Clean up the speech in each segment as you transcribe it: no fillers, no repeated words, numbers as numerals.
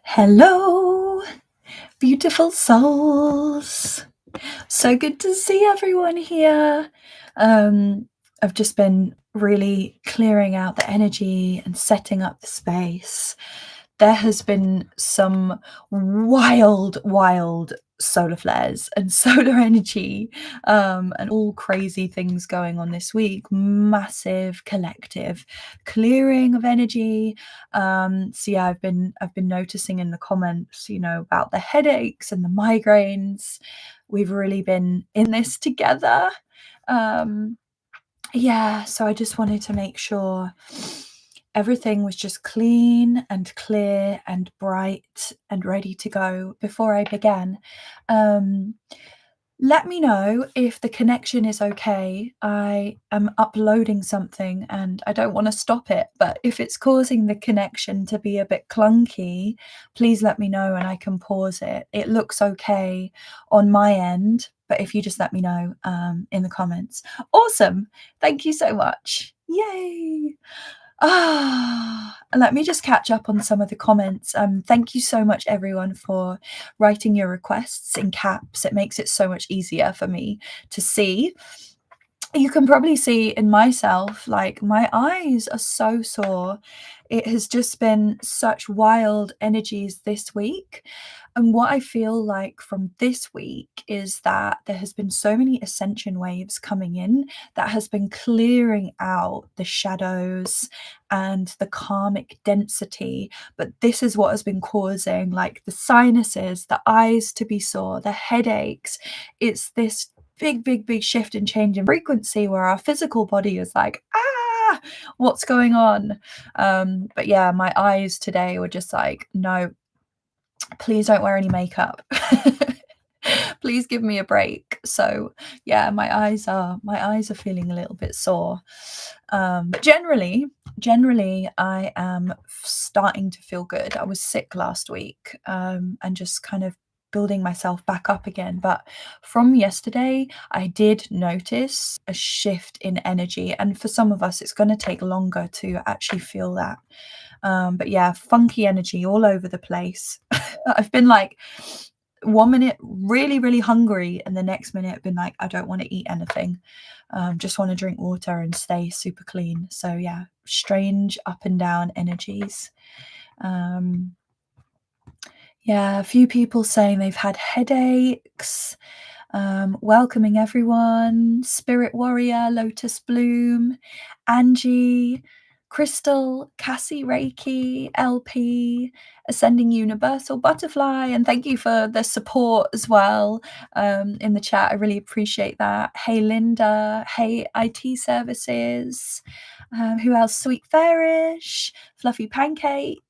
Hello, beautiful souls. So good to see everyone here. I've just been really clearing out the energy and setting up the space. There has been some wild solar flares and solar energy, and all crazy things going on this week. Massive collective clearing of energy. So yeah, I've been noticing in the comments, about the headaches and the migraines. We've really been in this together. Yeah, so I just wanted to make sure everything was just clean and clear and bright and ready to go before I began. Let me know if the connection is okay. I am uploading something and I don't want to stop it, but if it's causing the connection to be a bit clunky, please let me know and I can pause it. It looks okay on my end, but if you just let me know in the comments. Awesome. Thank you so much. Yay. Let me just catch up on some of the comments. Thank you so much, everyone, for writing your requests in caps. It makes it so much easier for me to see. You can probably see in myself, like, my eyes are so sore. It has just been such wild energies this week. And what I feel like from this week is that there has been so many ascension waves coming in that has been clearing out the shadows and the karmic density. But this is what has been causing, like, the sinuses, the eyes to be sore, the headaches. It's this big shift and change in frequency where our physical body is like, what's going on? But yeah, my eyes today were just like, no, please don't wear any makeup. Please give me a break. So yeah, my eyes are feeling a little bit sore. But generally I am starting to feel good. I was sick last week, and just kind of building myself back up again. But from yesterday, I did notice a shift in energy. And for some of us, it's going to take longer to actually feel that. But yeah, funky energy all over the place. I've been like 1 minute really hungry, and the next minute been like, I don't want to eat anything. Just want to drink water and stay super clean. So yeah, strange up and down energies. Yeah, a few people saying they've had headaches. Welcoming everyone. Spirit Warrior, Lotus Bloom, Angie, Crystal, Cassie Reiki, LP, Ascending Universal Butterfly, and thank you for the support as well in the chat. I really appreciate that. Hey Linda, hey IT Services, who else? Sweet Fairish, Fluffy Pancake,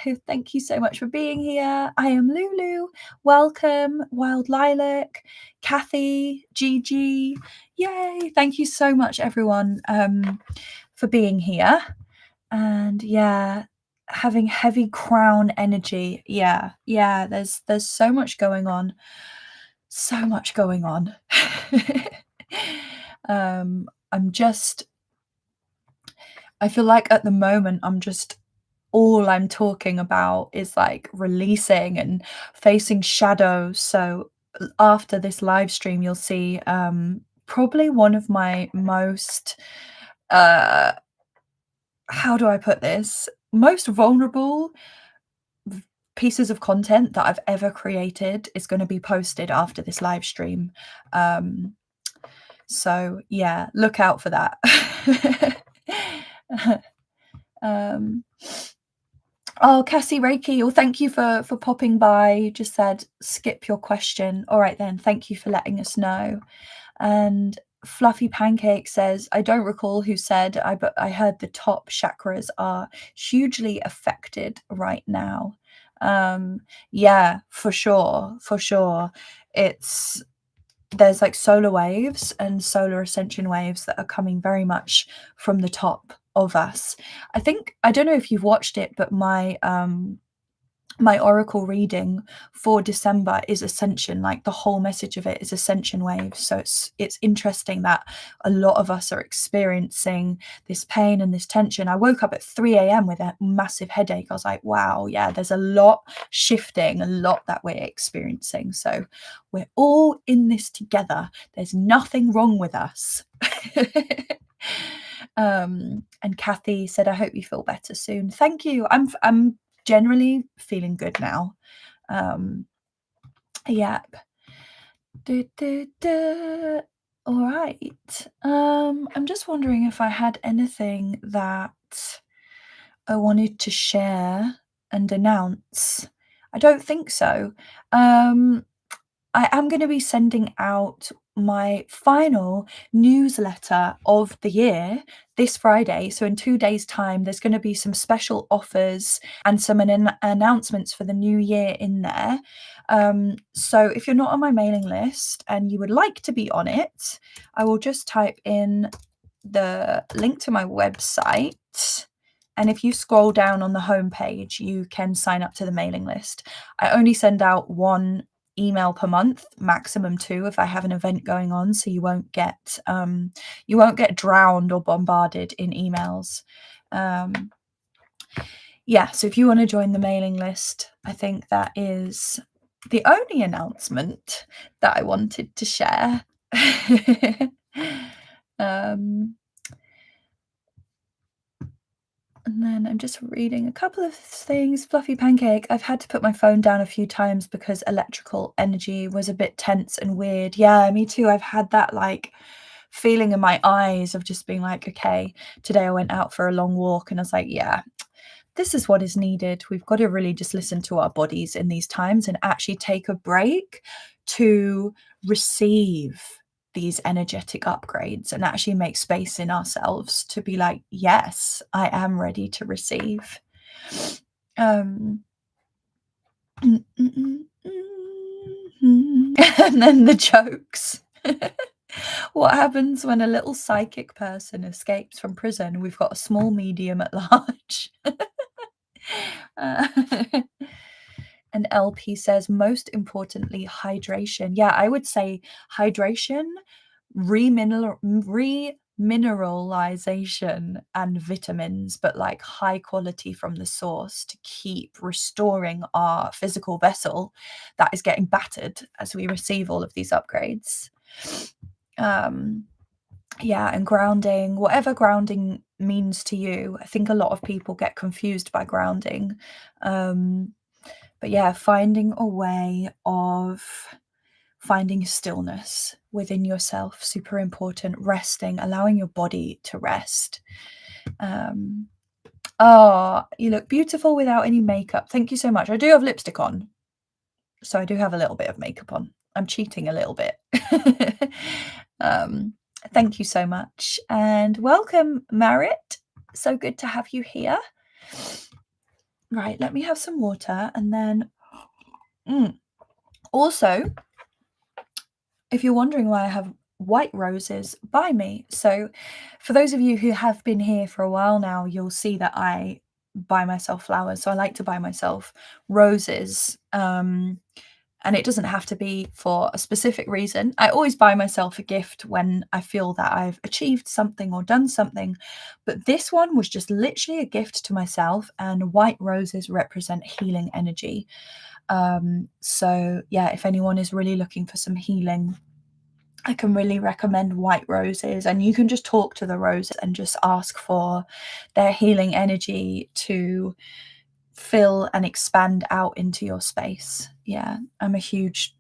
who thank you so much for being here. I am Lulu. Welcome, Wild Lilac, Kathy, Gigi. Yay! Thank you so much, everyone, for being here. And yeah, having heavy crown energy. Yeah. There's so much going on. So much going on. I feel like at the moment all I'm talking about is like releasing and facing shadows. So after this live stream, you'll see probably one of my most how do I put this? Most vulnerable pieces of content that I've ever created is going to be posted after this live stream. So yeah, look out for that. Oh, Cassie Reiki, well, thank you for popping by. You just said skip your question. All right then, thank you for letting us know. And Fluffy Pancake says, I don't recall who said, but I heard the top chakras are hugely affected right now. Yeah, for sure. There's like solar waves and solar ascension waves that are coming very much from the top of us. I don't know if you've watched it, but my my oracle reading for December is ascension. Like the whole message of it is ascension waves. So it's interesting that a lot of us are experiencing this pain and this tension. I woke up at 3 a.m. with a massive headache. I was like, wow, yeah, there's a lot shifting, a lot that we're experiencing. So we're all in this together. There's nothing wrong with us. And Kathy said, I hope you feel better soon. Thank you. I'm generally feeling good now. Yep. All right. I'm just wondering if I had anything that I wanted to share and announce. I don't think so. I am going to be sending out my final newsletter of the year this Friday. So in 2 days' time, there's going to be some special offers and some announcements for the new year in there. So if you're not on my mailing list and you would like to be on it, I will just type in the link to my website. And if you scroll down on the homepage, you can sign up to the mailing list. I only send out one email per month, maximum 2 if I have an event going on, so you won't get drowned or bombarded in emails. Yeah, so if you want to join the mailing list, I think that is the only announcement that I wanted to share. And then I'm just reading a couple of things. Fluffy Pancake, I've had to put my phone down a few times because electrical energy was a bit tense and weird. Yeah, me too. I've had that like feeling in my eyes of just being like, okay, today I went out for a long walk and I was like, yeah, this is what is needed. We've got to really just listen to our bodies in these times and actually take a break to receive these energetic upgrades and actually make space in ourselves to be like, yes, I am ready to receive. And then the jokes. What happens when a little psychic person escapes from prison? We've got a small medium at large. And LP says, most importantly, hydration. Yeah, I would say hydration, remineralization, and vitamins, but like high quality from the source to keep restoring our physical vessel that is getting battered as we receive all of these upgrades. Yeah, and grounding, whatever grounding means to you. I think a lot of people get confused by grounding. But yeah, finding a way of finding stillness within yourself, super important. Resting, allowing your body to rest. Oh, you look beautiful without any makeup. Thank you so much. I do have lipstick on, so I do have a little bit of makeup on. I'm cheating a little bit. Thank you so much. And welcome, Marit. So good to have you here. Right, let me have some water and then... Also, if you're wondering why I have white roses by me, so for those of you who have been here for a while now, you'll see that I buy myself flowers. So I like to buy myself roses. And it doesn't have to be for a specific reason. I always buy myself a gift when I feel that I've achieved something or done something. But this one was just literally a gift to myself, and white roses represent healing energy. So yeah, if anyone is really looking for some healing, I can really recommend white roses, and you can just talk to the roses and just ask for their healing energy to fill and expand out into your space. Yeah, I'm a huge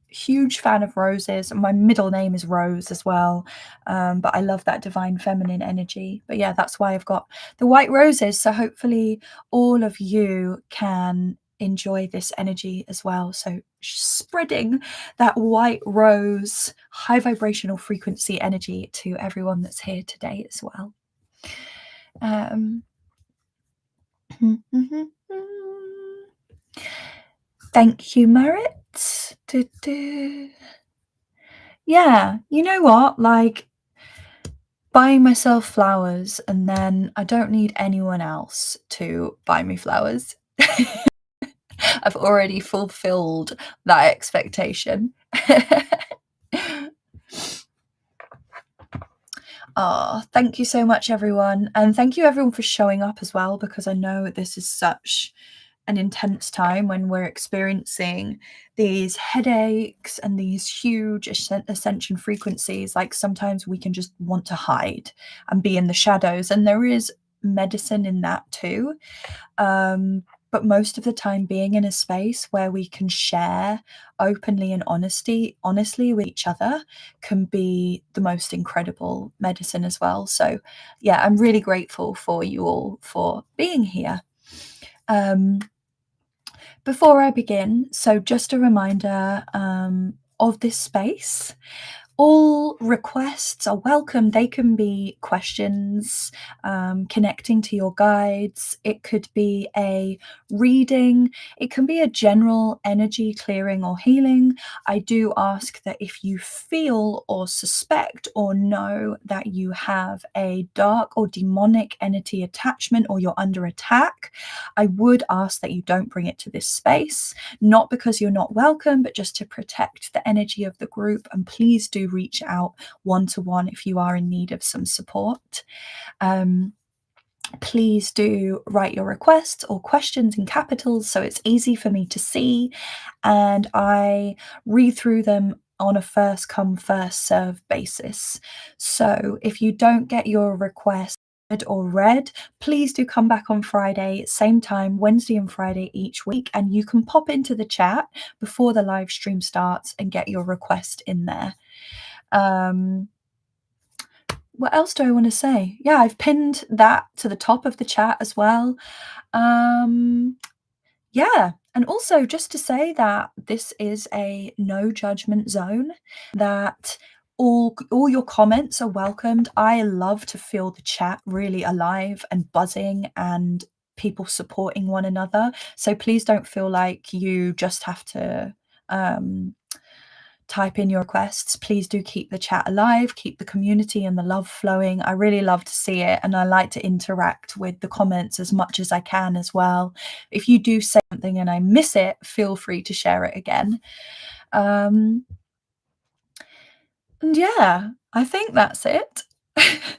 fan of roses. My middle name is Rose as well, but I love that divine feminine energy. But yeah, that's why I've got the white roses, so hopefully all of you can enjoy this energy as well. So spreading that white rose high vibrational frequency energy to everyone that's here today as well. Thank you, Merit. Yeah, you know what? Like, buying myself flowers, and then I don't need anyone else to buy me flowers. I've already fulfilled that expectation. Thank you so much, everyone. And thank you, everyone, for showing up as well, because I know this is such an intense time when we're experiencing these headaches and these huge ascension frequencies. Like sometimes we can just want to hide and be in the shadows, and there is medicine in that too. But most of the time, being in a space where we can share openly and honestly with each other can be the most incredible medicine as well. So yeah, I'm really grateful for you all for being here. Before I begin, so just a reminder of this space. All requests are welcome. They can be questions, connecting to your guides. It could be a reading. It can be a general energy clearing or healing. I do ask that if you feel or suspect or know that you have a dark or demonic entity attachment or you're under attack, I would ask that you don't bring it to this space, not because you're not welcome, but just to protect the energy of the group. And please do reach out one-to-one if you are in need of some support. Please do write your requests or questions in capitals so it's easy for me to see, and I read through them on a first come first serve basis. So if you don't get your request or read, please do come back on Friday, same time, Wednesday and Friday each week, and you can pop into the chat before the live stream starts and get your request in there. What else do I want to say? Yeah, I've pinned that to the top of the chat as well. Yeah, and also just to say that this is a no judgment zone, that all your comments are welcomed. I love to feel the chat really alive and buzzing and people supporting one another. So please don't feel like you just have to type in your requests. Please do keep the chat alive, keep the community and the love flowing. I really love to see it, and I like to interact with the comments as much as I can as well. If you do say something and I miss it, feel free to share it again. And yeah, I think that's it.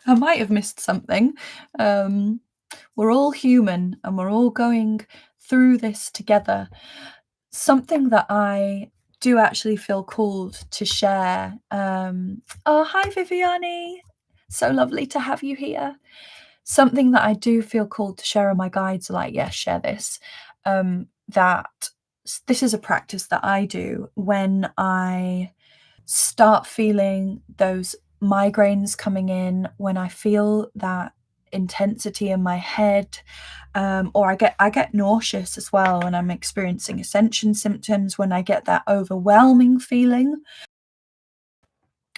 I might have missed something. We're all human and we're all going through this together. Something that I do actually feel called to share. Oh, hi, Viviani. So lovely to have you here. Something that I do feel called to share, and my guides are like, yes, share this. That this is a practice that I do when I start feeling those migraines coming in, when I feel that intensity in my head, or I get nauseous as well when I'm experiencing ascension symptoms, when I get that overwhelming feeling.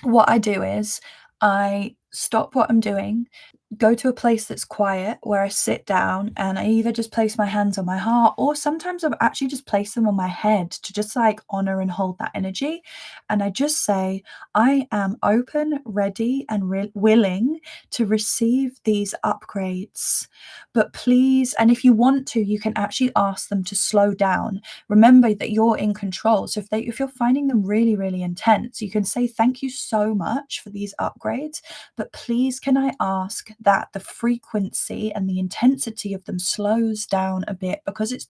What I do is I stop what I'm doing, go to a place that's quiet where I sit down, and I either just place my hands on my heart, or sometimes I've actually just place them on my head to just like honor and hold that energy. And I just say, I am open, ready, and willing to receive these upgrades. But please, and if you want to, you can actually ask them to slow down. Remember that you're in control. So if you're finding them really, really intense, you can say, thank you so much for these upgrades, but please can I ask that the frequency and the intensity of them slows down a bit, because it's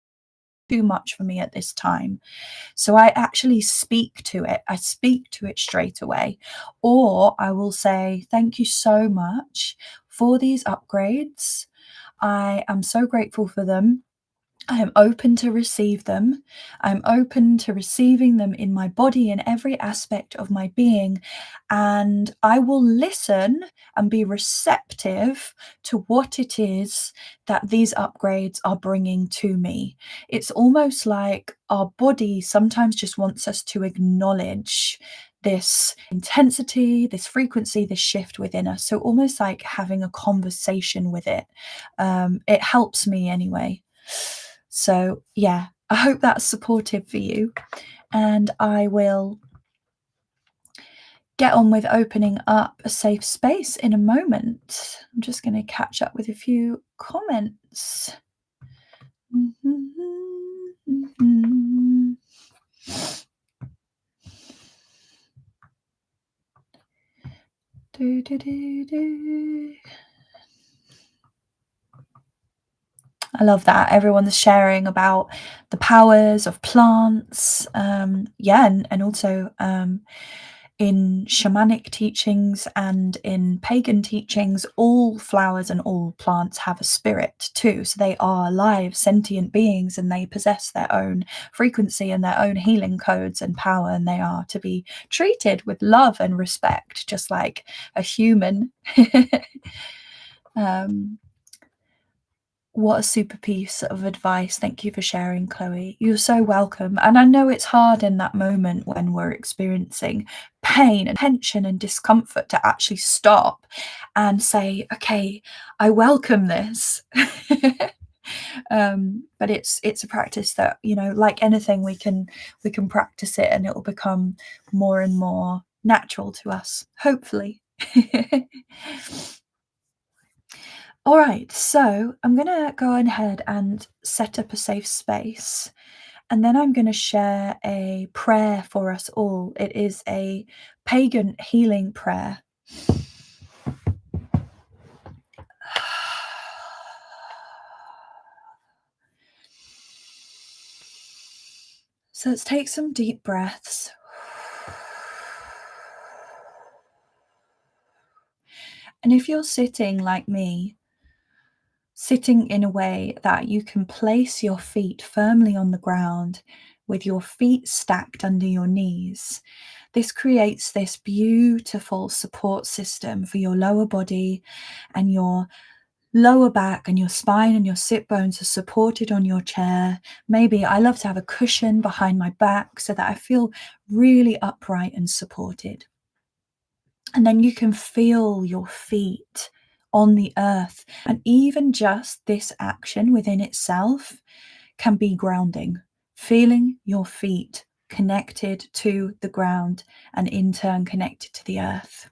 too much for me at this time. So I actually speak to it. I speak to it straight away. Or I will say, thank you so much for these upgrades. I am so grateful for them. I am open to receive them. I'm open to receiving them in my body, in every aspect of my being. And I will listen and be receptive to what it is that these upgrades are bringing to me. It's almost like our body sometimes just wants us to acknowledge this intensity, this frequency, this shift within us. So almost like having a conversation with it. It helps me anyway. So yeah, I hope that's supportive for you, and I will get on with opening up a safe space in a moment. I'm just going to catch up with a few comments. I love that. Everyone's sharing about the powers of plants. And also in shamanic teachings and in pagan teachings, all flowers and all plants have a spirit too. So they are alive, sentient beings, and they possess their own frequency and their own healing codes and power. And they are to be treated with love and respect, just like a human. What a super piece of advice. Thank you for sharing, Chloe. You're so welcome. And I know it's hard in that moment when we're experiencing pain and tension and discomfort to actually stop and say, okay, I welcome this. But it's a practice that, like anything, we can practice it and it will become more and more natural to us, hopefully. All right, so I'm going to go ahead and set up a safe space, and then I'm going to share a prayer for us all. It is a pagan healing prayer. So let's take some deep breaths. And if you're sitting like me, sitting in a way that you can place your feet firmly on the ground with your feet stacked under your knees, this creates this beautiful support system for your lower body, and your lower back and your spine and your sit bones are supported on your chair. Maybe I love to have a cushion behind my back so that I feel really upright and supported. And then you can feel your feet on the earth. And even just this action within itself can be grounding. Feeling your feet connected to the ground and in turn connected to the earth.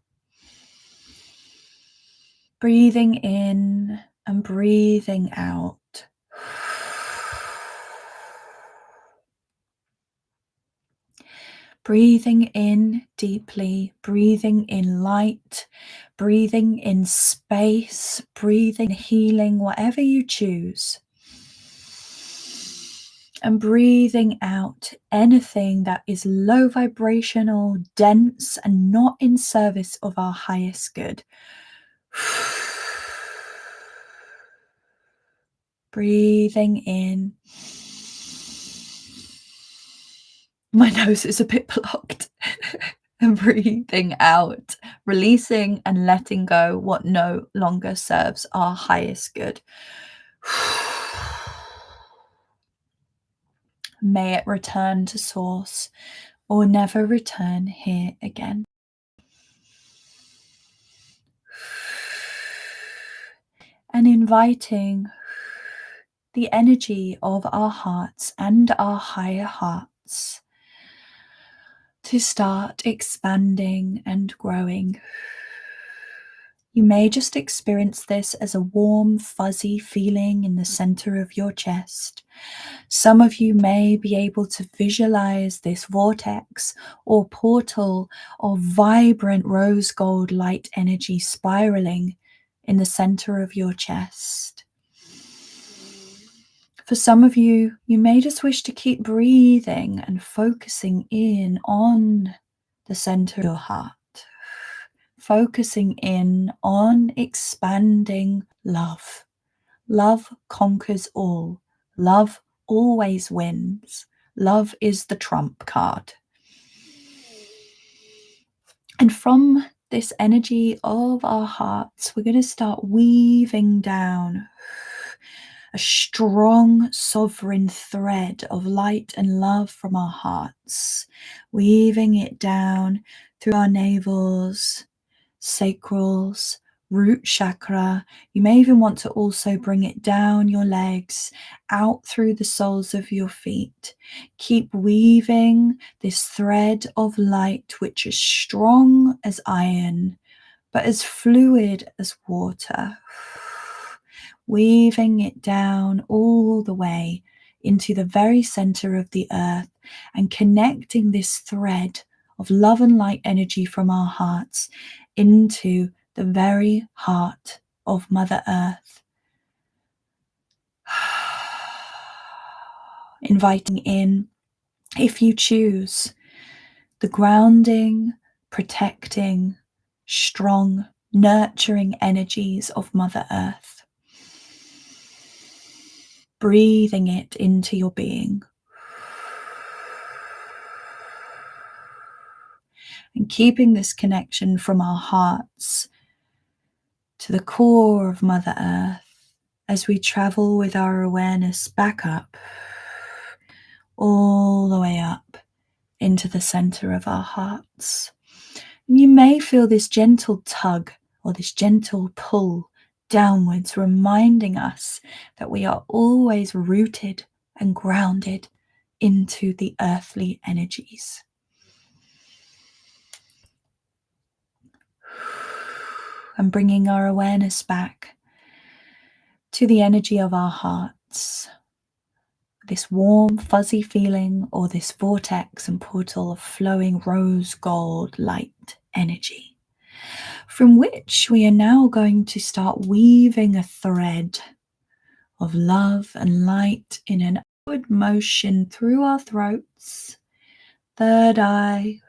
Breathing in and breathing out. Breathing in deeply, breathing in light, breathing in space, breathing healing, whatever you choose. And breathing out anything that is low vibrational, dense, and not in service of our highest good. Breathing in. My nose is a bit blocked. And breathing out, releasing and letting go what no longer serves our highest good. May it return to source or never return here again. And inviting the energy of our hearts and our higher hearts to start expanding and growing. You may just experience this as a warm, fuzzy feeling in the center of your chest. Some of you may be able to visualize this vortex or portal of vibrant rose gold light energy spiraling in the center of your chest. For some of you, you may just wish to keep breathing and focusing in on the center of your heart. Focusing in on expanding love. Love conquers all. Love always wins. Love is the trump card. And from this energy of our hearts, we're going to start weaving down a strong sovereign thread of light and love from our hearts, weaving it down through our navels, sacrals, root chakra. You may even want to also bring it down your legs, out through the soles of your feet. Keep weaving this thread of light, which is strong as iron, but as fluid as water. Weaving it down all the way into the very center of the earth and connecting this thread of love and light energy from our hearts into the very heart of Mother Earth. Inviting in, if you choose, the grounding, protecting, strong, nurturing energies of Mother Earth. Breathing it into your being. And keeping this connection from our hearts to the core of Mother Earth as we travel with our awareness back up, all the way up into the center of our hearts. And you may feel this gentle tug or this gentle pull downwards, reminding us that we are always rooted and grounded into the earthly energies. And bringing our awareness back to the energy of our hearts, this warm, fuzzy feeling, or this vortex and portal of flowing rose gold light energy, from which we are now going to start weaving a thread of love and light in an upward motion through our throats, third eye,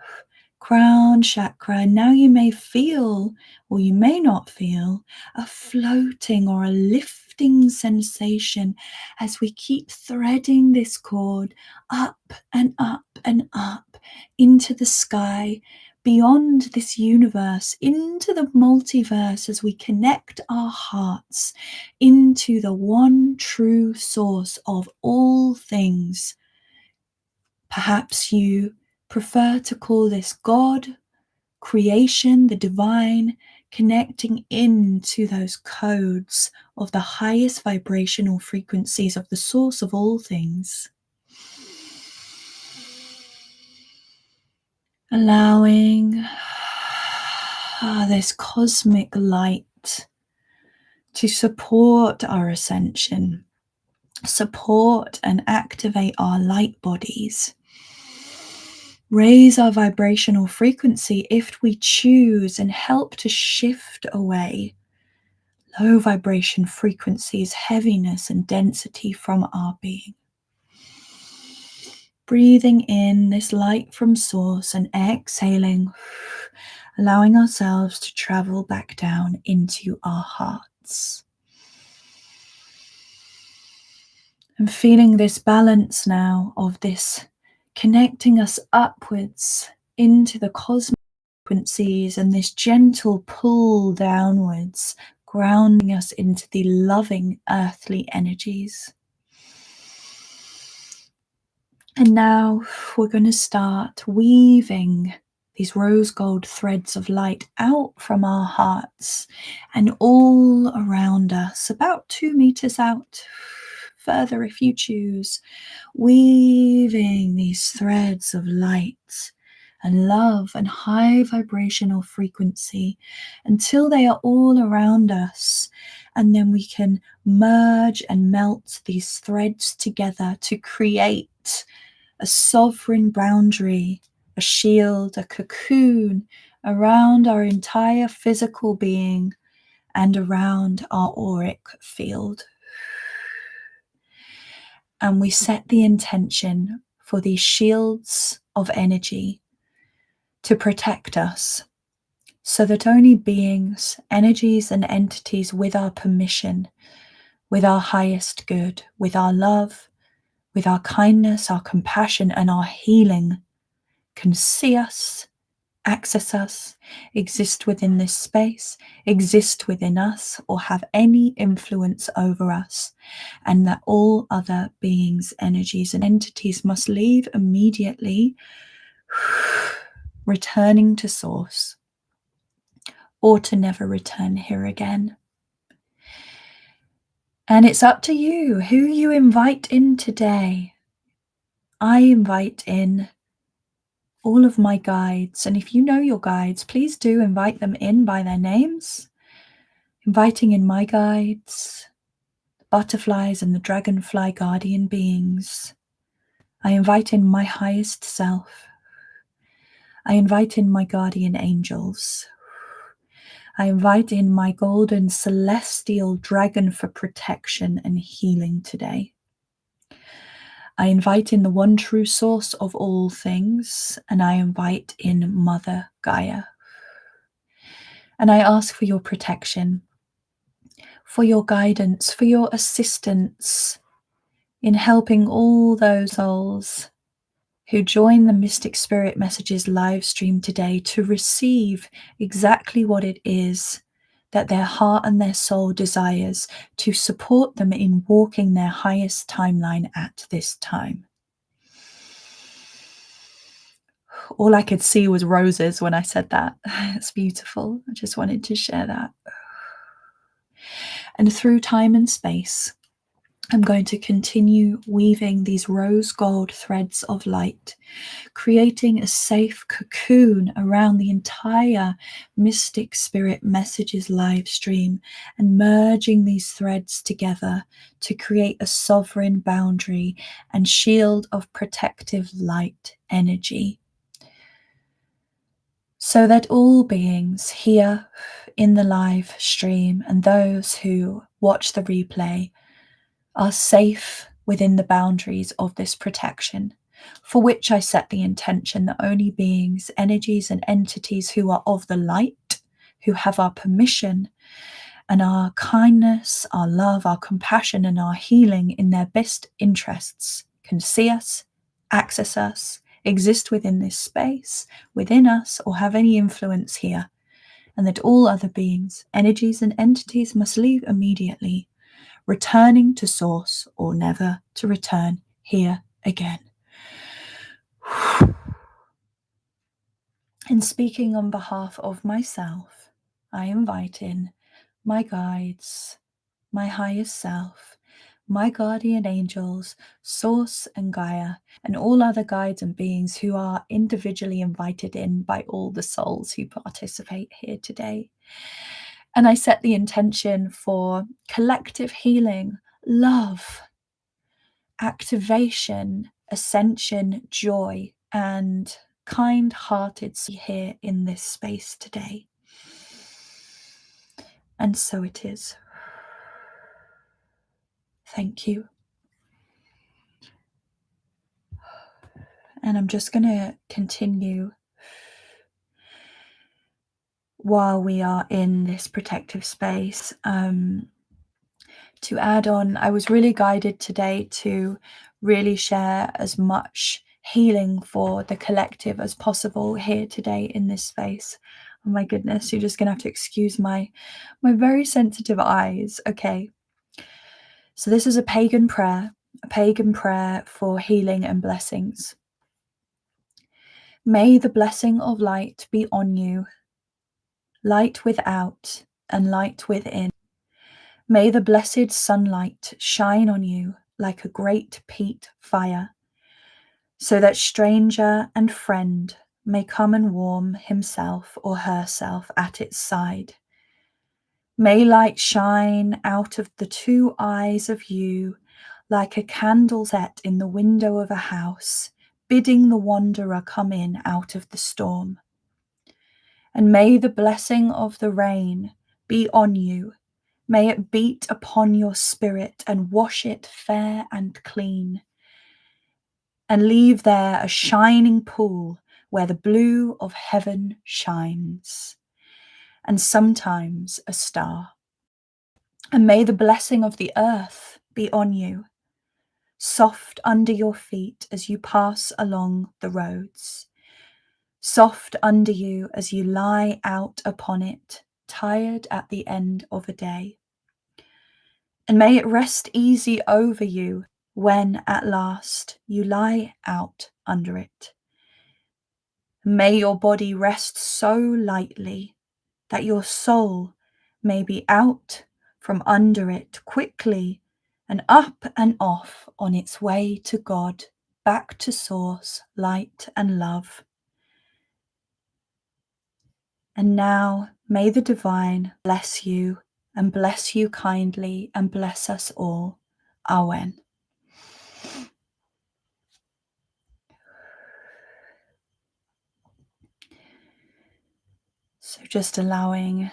crown chakra. Now you may feel, or you may not feel, a floating or a lifting sensation as we keep threading this cord up and up and up into the sky, beyond this universe, into the multiverse, as we connect our hearts into the one true source of all things. Perhaps you prefer to call this God, creation, the divine, connecting into those codes of the highest vibrational frequencies of the source of all things. Allowing this cosmic light to support our ascension, support and activate our light bodies, raise our vibrational frequency if we choose, and help to shift away low vibration frequencies, heaviness and density from our being. Breathing in this light from source and exhaling, allowing ourselves to travel back down into our hearts. And feeling this balance now of this connecting us upwards into the cosmic frequencies, and this gentle pull downwards, grounding us into the loving earthly energies. And now we're going to start weaving these rose gold threads of light out from our hearts and all around us, about 2 meters out, further if you choose, weaving these threads of light and love and high vibrational frequency until they are all around us. And then we can merge and melt these threads together to create a sovereign boundary, a shield, a cocoon around our entire physical being and around our auric field. And we set the intention for these shields of energy to protect us, so that only beings, energies, and entities with our permission, with our highest good, with our love, with our kindness, our compassion, and our healing can see us, access us, exist within this space, exist within us, or have any influence over us, and that all other beings, energies, and entities must leave immediately, returning to source, or to never return here again. And it's up to you who you invite in today. I invite in all of my guides, and if you know your guides, please do invite them in by their names. Inviting in my guides, butterflies and the dragonfly guardian beings. I invite in my highest self. I invite in my guardian angels. I invite in my golden celestial dragon for protection and healing today. I invite in the one true source of all things, and I invite in Mother Gaia. And I ask for your protection, for your guidance, for your assistance in helping all those souls who join the Mystic Spirit Messages live stream today to receive exactly what it is that their heart and their soul desires, to support them in walking their highest timeline at this time. All I could see was roses when I said that. It's beautiful. I just wanted to share that. And through time and space, I'm going to continue weaving these rose gold threads of light, creating a safe cocoon around the entire Mystic Spirit Messages live stream, and merging these threads together to create a sovereign boundary and shield of protective light energy, so that all beings here in the live stream and those who watch the replay are safe within the boundaries of this protection, for which I set the intention that only beings, energies, and entities who are of the light, who have our permission and our kindness, our love, our compassion, and our healing in their best interests, can see us, access us, exist within this space, within us, or have any influence here, and that all other beings, energies, and entities must leave immediately, returning to source or never to return here again. And speaking on behalf of myself, I invite in my guides, my highest self, my guardian angels, Source and Gaia, and all other guides and beings who are individually invited in by all the souls who participate here today. And I set the intention for collective healing, love, activation, ascension, joy, and kind-hearted here in this space today. And so it is. Thank you. And I'm just going to continue while we are in this protective space. To add on, I was really guided today to really share as much healing for the collective as possible here today in this space. Oh my goodness, you're just going to have to excuse my very sensitive eyes. Okay. So this is a pagan prayer for healing and blessings. May the blessing of light be on you, light without and light within. May the blessed sunlight shine on you like a great peat fire, so that stranger and friend may come and warm himself or herself at its side. May light shine out of the two eyes of you like a candle set in the window of a house, bidding the wanderer come in out of the storm. And may the blessing of the rain be on you. May it beat upon your spirit and wash it fair and clean, and leave there a shining pool where the blue of heaven shines, and sometimes a star. And may the blessing of the earth be on you, soft under your feet as you pass along the roads, soft under you as you lie out upon it, tired at the end of a day. And may it rest easy over you when at last you lie out under it. May your body rest so lightly that your soul may be out from under it quickly and up and off on its way to God, back to source, light and love. And now may the divine bless you and bless you kindly, and bless us all. Amen. So just allowing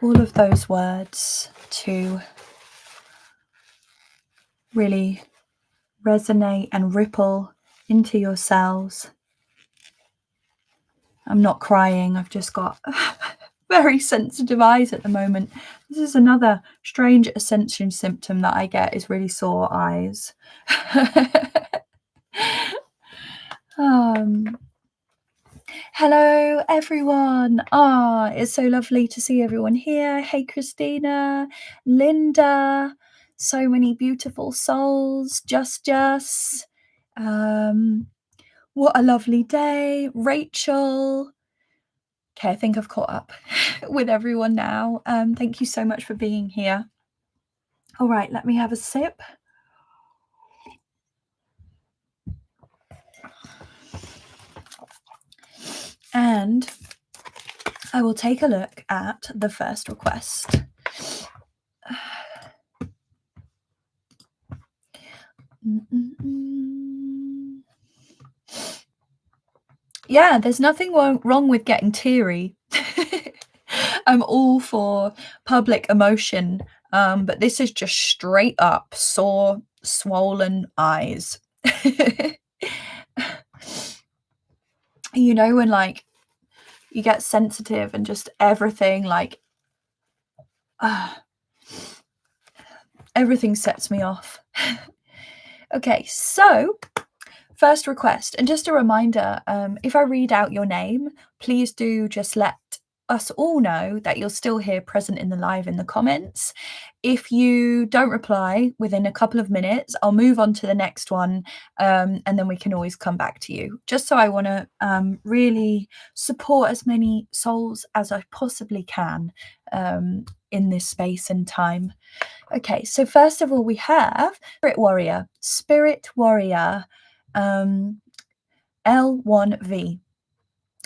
all of those words to really resonate and ripple into your cells. I'm not crying, I've just got very sensitive eyes at the moment. This is another strange ascension symptom that I get, is really sore eyes. Hello everyone. It's so lovely to see everyone here. Hey Christina, Linda, so many beautiful souls. Just what a lovely day. Rachel. Okay, I think I've caught up with everyone now. Thank you so much for being here. All right, let me have a sip. And I will take a look at the first request. Yeah, there's nothing wrong with getting teary. I'm all for public emotion, but this is just straight up sore, swollen eyes. You know, when like you get sensitive and just everything like everything sets me off. Okay, so first request, and just a reminder, if I read out your name, please do just let us all know that you're still here present in the live in the comments. If you don't reply within a couple of minutes, I'll move on to the next one, and then we can always come back to you. Just so I want to really support as many souls as I possibly can in this space and time. Okay, so first of all, we have Spirit Warrior, L1V.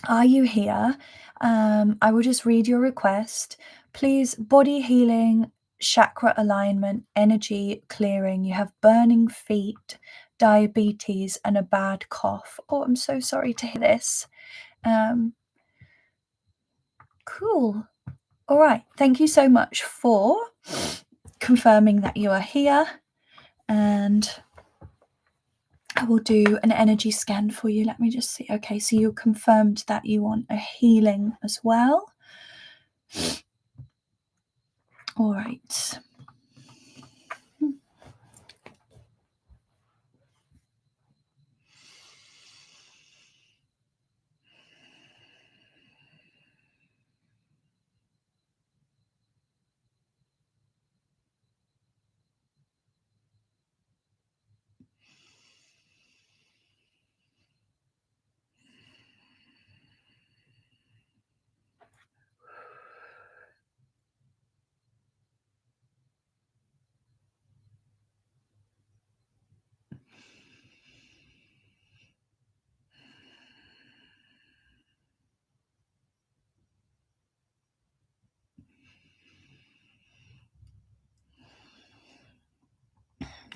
Are you here? I will just read your request. Please, body healing, chakra alignment, energy clearing. You have burning feet, diabetes, and a bad cough. Oh, I'm so sorry to hear this. Cool. All right. Thank you so much for confirming that you are here. And I will do an energy scan for you. Let me just see. Okay, so you confirmed that you want a healing as well. All right.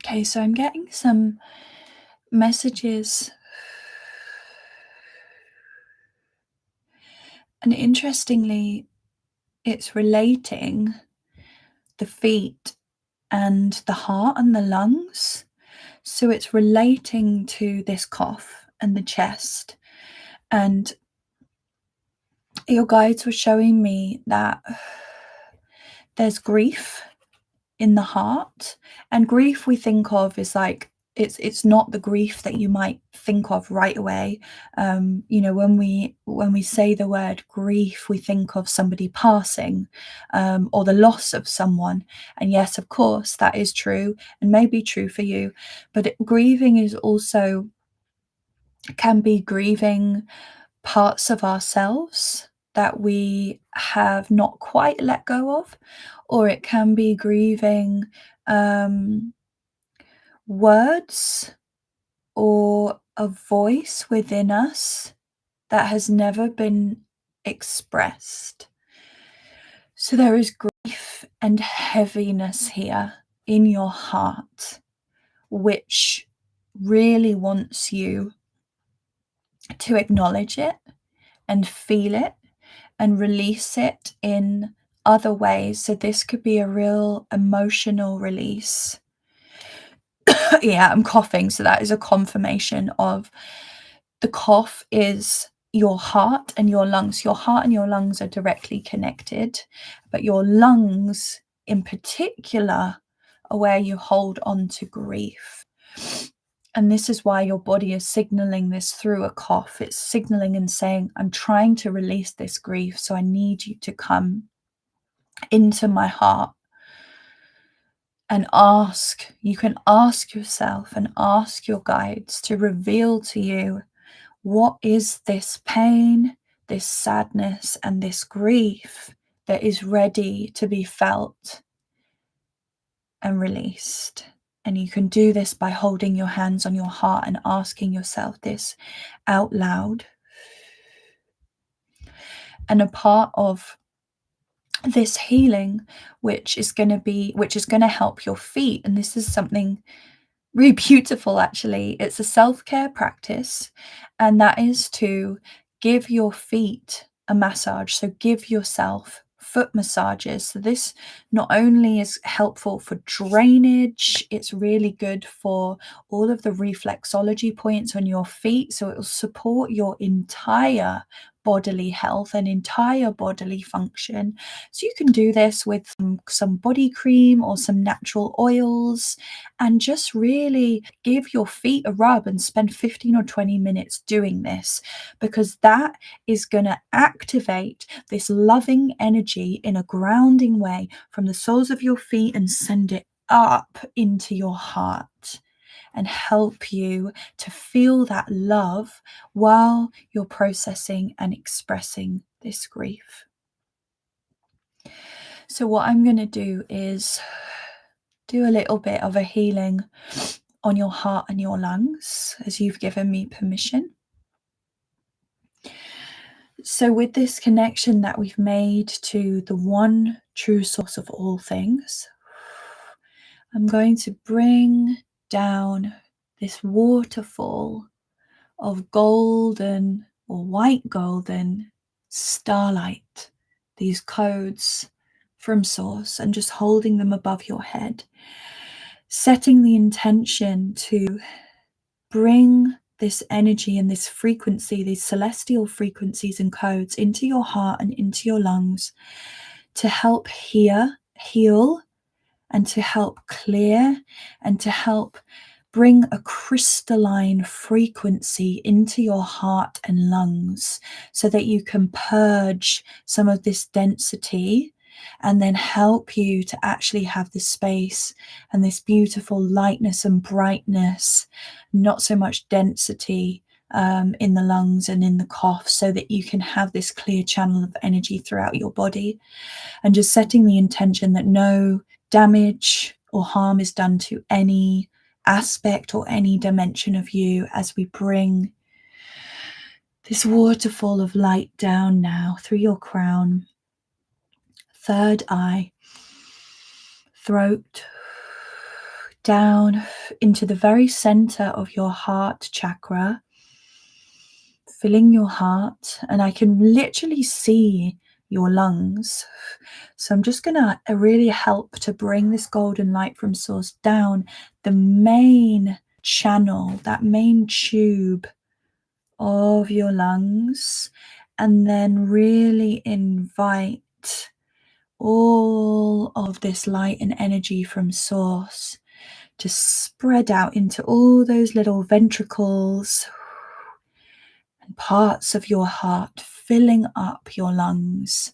Okay, so I'm getting some messages. And interestingly, it's relating the feet and the heart and the lungs. So it's relating to this cough and the chest. And your guides were showing me that there's grief in the heart, and grief we think of is like it's not the grief that you might think of right away. You know, when we say the word grief, we think of somebody passing, or the loss of someone. And yes, of course, that is true and may be true for you, but grieving is also can be grieving parts of ourselves that we have not quite let go of, or it can be grieving words or a voice within us that has never been expressed. So there is grief and heaviness here in your heart, which really wants you to acknowledge it and feel it and release it in other ways. So this could be a real emotional release. Yeah, I'm coughing, so that is a confirmation of the cough is your heart and your lungs. Your heart and your lungs are directly connected, but your lungs in particular are where you hold on to grief. And this is why your body is signaling this through a cough. It's signaling and saying, I'm trying to release this grief, so I need you to come into my heart and ask. You can ask yourself and ask your guides to reveal to you, what is this pain, this sadness, and this grief that is ready to be felt and released? And you can do this by holding your hands on your heart and asking yourself this out loud. And a part of this healing, which is going to help your feet, and this is something really beautiful, actually. It's a self-care practice, and that is to give your feet a massage. So give yourself foot massages. So this not only is helpful for drainage, it's really good for all of the reflexology points on your feet. So it will support your entire bodily health and entire bodily function. So you can do this with some body cream or some natural oils, and just really give your feet a rub and spend 15 or 20 minutes doing this, because that is going to activate this loving energy in a grounding way from the soles of your feet and send it up into your heart and help you to feel that love while you're processing and expressing this grief. So what I'm going to do is do a little bit of a healing on your heart and your lungs, as you've given me permission. So with this connection that we've made to the one true source of all things, I'm going to bring down this waterfall of golden or white golden starlight, these codes from source, and just holding them above your head, setting the intention to bring this energy and this frequency, these celestial frequencies and codes into your heart and into your lungs to help heal, and to help clear, and to help bring a crystalline frequency into your heart and lungs so that you can purge some of this density, and then help you to actually have the space and this beautiful lightness and brightness, not so much density in the lungs and in the cough, so that you can have this clear channel of energy throughout your body. And just setting the intention that no damage or harm is done to any aspect or any dimension of you, as we bring this waterfall of light down now through your crown, third eye, throat, down into the very center of your heart chakra, filling your heart. And I can literally see your lungs. So I'm just going to really help to bring this golden light from source down the main channel, that main tube of your lungs, and then really invite all of this light and energy from source to spread out into all those little ventricles and parts of your heart, filling up your lungs,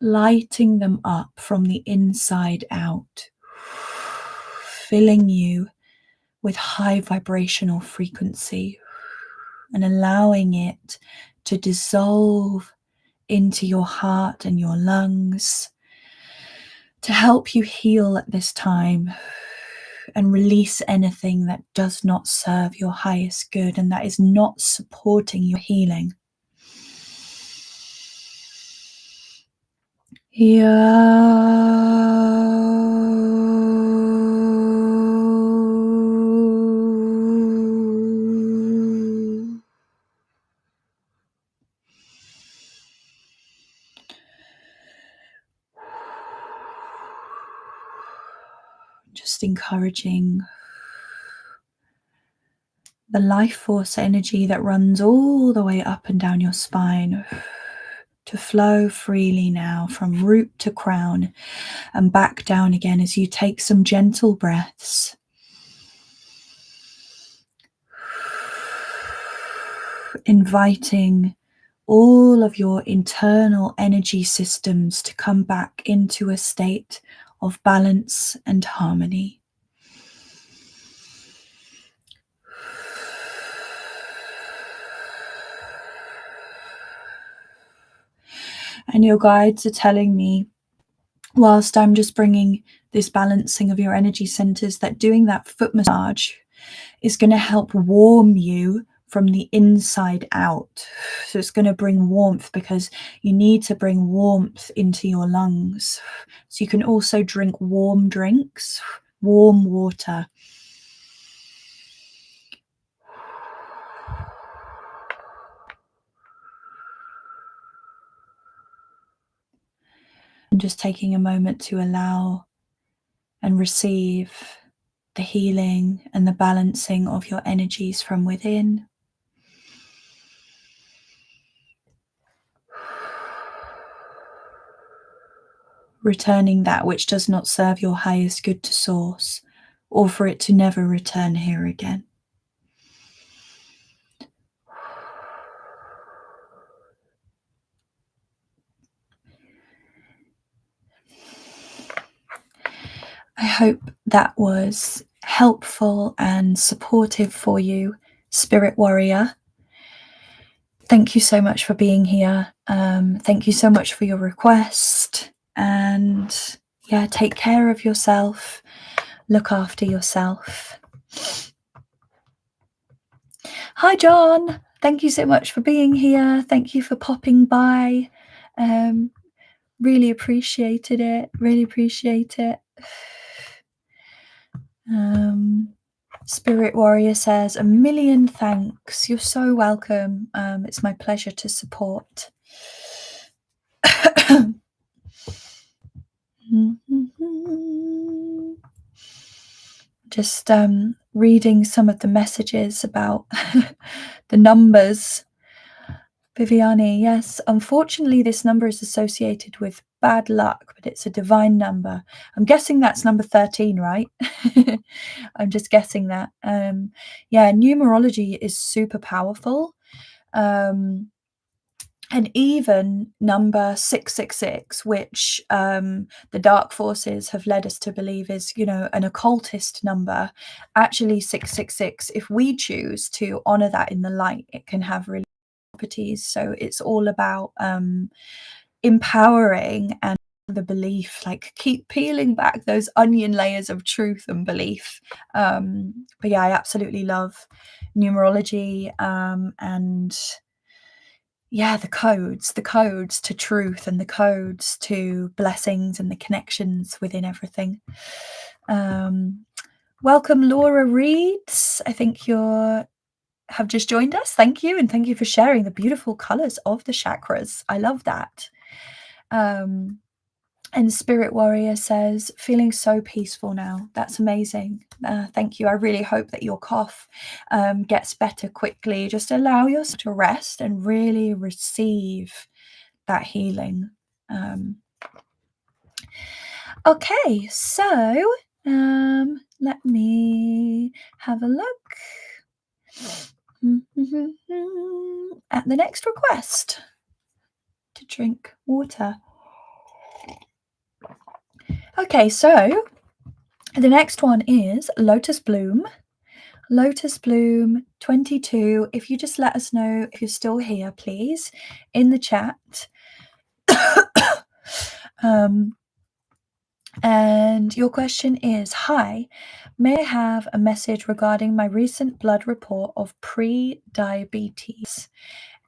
lighting them up from the inside out, filling you with high vibrational frequency and allowing it to dissolve into your heart and your lungs to help you heal at this time and release anything that does not serve your highest good and that is not supporting your healing. Just encouraging the life force energy that runs all the way up and down your spine to flow freely now from root to crown and back down again as you take some gentle breaths. Inviting all of your internal energy systems to come back into a state of balance and harmony. And your guides are telling me, whilst I'm just bringing this balancing of your energy centers, that doing that foot massage is going to help warm you from the inside out. So it's going to bring warmth, because you need to bring warmth into your lungs. So you can also drink warm drinks, warm water. And just taking a moment to allow and receive the healing and the balancing of your energies from within. Returning that which does not serve your highest good to source, or for it to never return here again. I hope that was helpful and supportive for you, Spirit Warrior. Thank you so much for being here. Thank you so much for your request. And yeah, take care of yourself. Look after yourself. Hi, John. Thank you so much for being here. Thank you for popping by. Really appreciated it. Really appreciate it. Spirit Warrior says, 1,000,000 thanks. You're so welcome. It's my pleasure to support. Just reading some of the messages about the numbers. Viviani, yes, unfortunately this number is associated with bad luck, but it's a divine number. I'm guessing that's number 13, right? I'm just guessing that. Yeah, numerology is super powerful. And even number 666, which the dark forces have led us to believe is, an occultist number. Actually, 666, if we choose to honor that in the light, it can have really properties. So it's all about empowering and the belief, like keep peeling back those onion layers of truth and belief. But yeah, I absolutely love numerology, and yeah, the codes to truth and the codes to blessings and the connections within everything. Welcome, Laura Reeds. I think you have just joined us. Thank you, and thank you for sharing the beautiful colors of the chakras. I love that. And Spirit Warrior says, feeling so peaceful now. That's amazing. Thank you. I really hope that your cough gets better quickly. Just allow yourself to rest and really receive that healing. Okay, so let me have a look at the next request to drink water. Okay, so the next one is Lotus Bloom. Lotus Bloom 22. If you just let us know if you're still here, please, in the chat. And your question is, hi, may I have a message regarding my recent blood report of pre-diabetes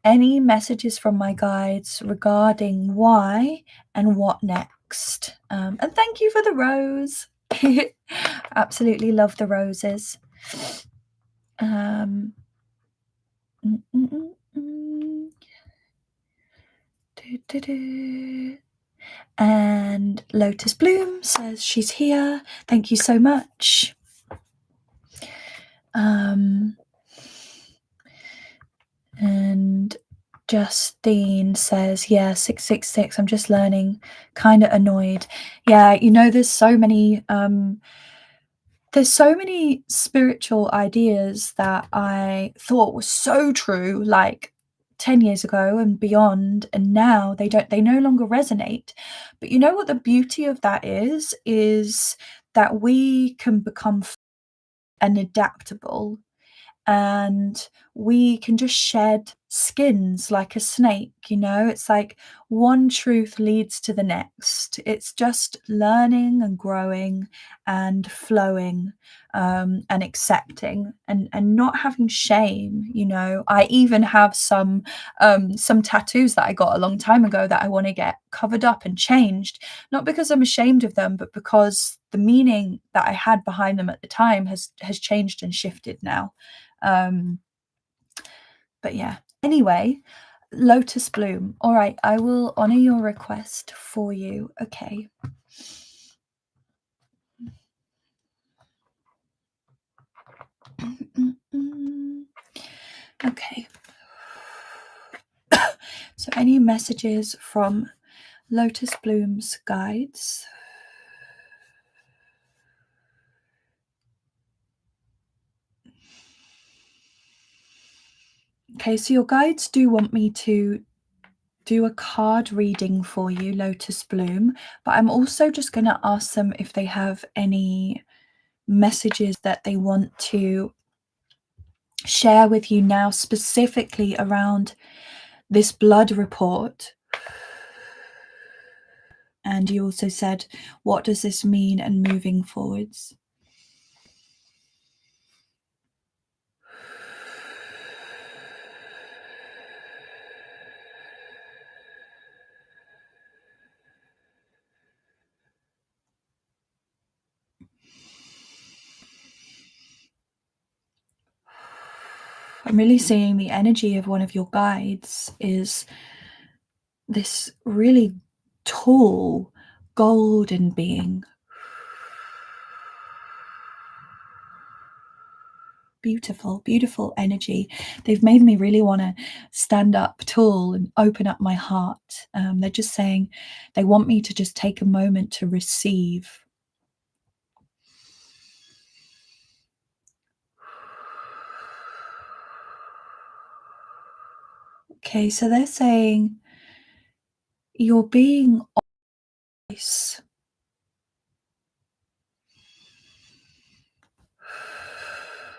any messages from my guides regarding why and what next. And thank you for the rose. Absolutely love the roses. Mm, mm, mm, mm. And Lotus Bloom says she's here. Thank you so much. And Justine says, yeah, 666. I'm just learning, kind of annoyed. Yeah, you know, there's so many spiritual ideas that I thought were so true, like 10 years ago and beyond, and now they no longer resonate. But you know what the beauty of that is that we can become and adaptable, and we can just shed skins like a snake. You know, it's like one truth leads to the next. It's just learning and growing and flowing, and accepting, and not having shame. You know, I even have some tattoos that I got a long time ago that I want to get covered up and changed, not because I'm ashamed of them, but because the meaning that I had behind them at the time has changed and shifted now. But yeah, anyway, Lotus Bloom. All right, I will honor your request for you. Okay. Okay. So any messages from Lotus Bloom's guides? Okay, so your guides do want me to do a card reading for you, Lotus Bloom, but I'm also just going to ask them if they have any messages that they want to share with you now, specifically around this blood report. And you also said, what does this mean and moving forwards? I'm really seeing the energy of one of your guides is this really tall golden being. Beautiful, beautiful energy. They've made me really want to stand up tall and open up my heart. They're just saying they want me to just take a moment to receive. Okay, so they're saying you're being honest.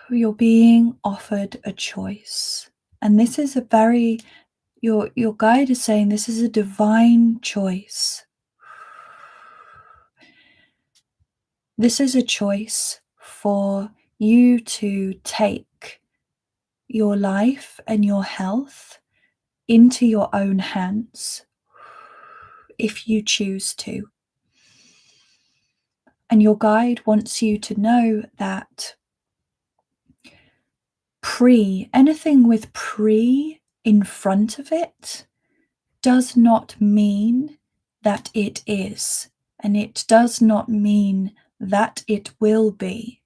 You're being offered a choice. And this is a very, your guide is saying this is a divine choice. This is a choice for you to take your life and your health into your own hands if you choose to. And your guide wants you to know that anything with pre in front of it does not mean that it is, and it does not mean that it will be.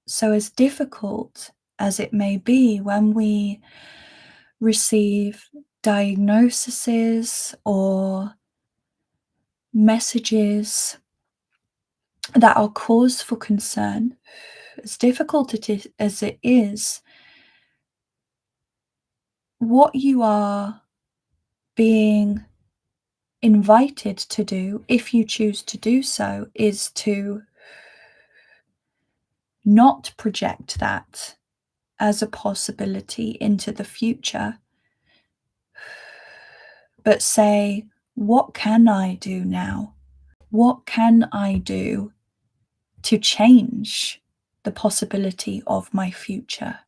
So as difficult as it may be when we receive diagnoses or messages that are cause for concern, as difficult as it is, what you are being invited to do, if you choose to do so, is to not project that as a possibility into the future, but say, what can I do now? What can I do to change the possibility of my future.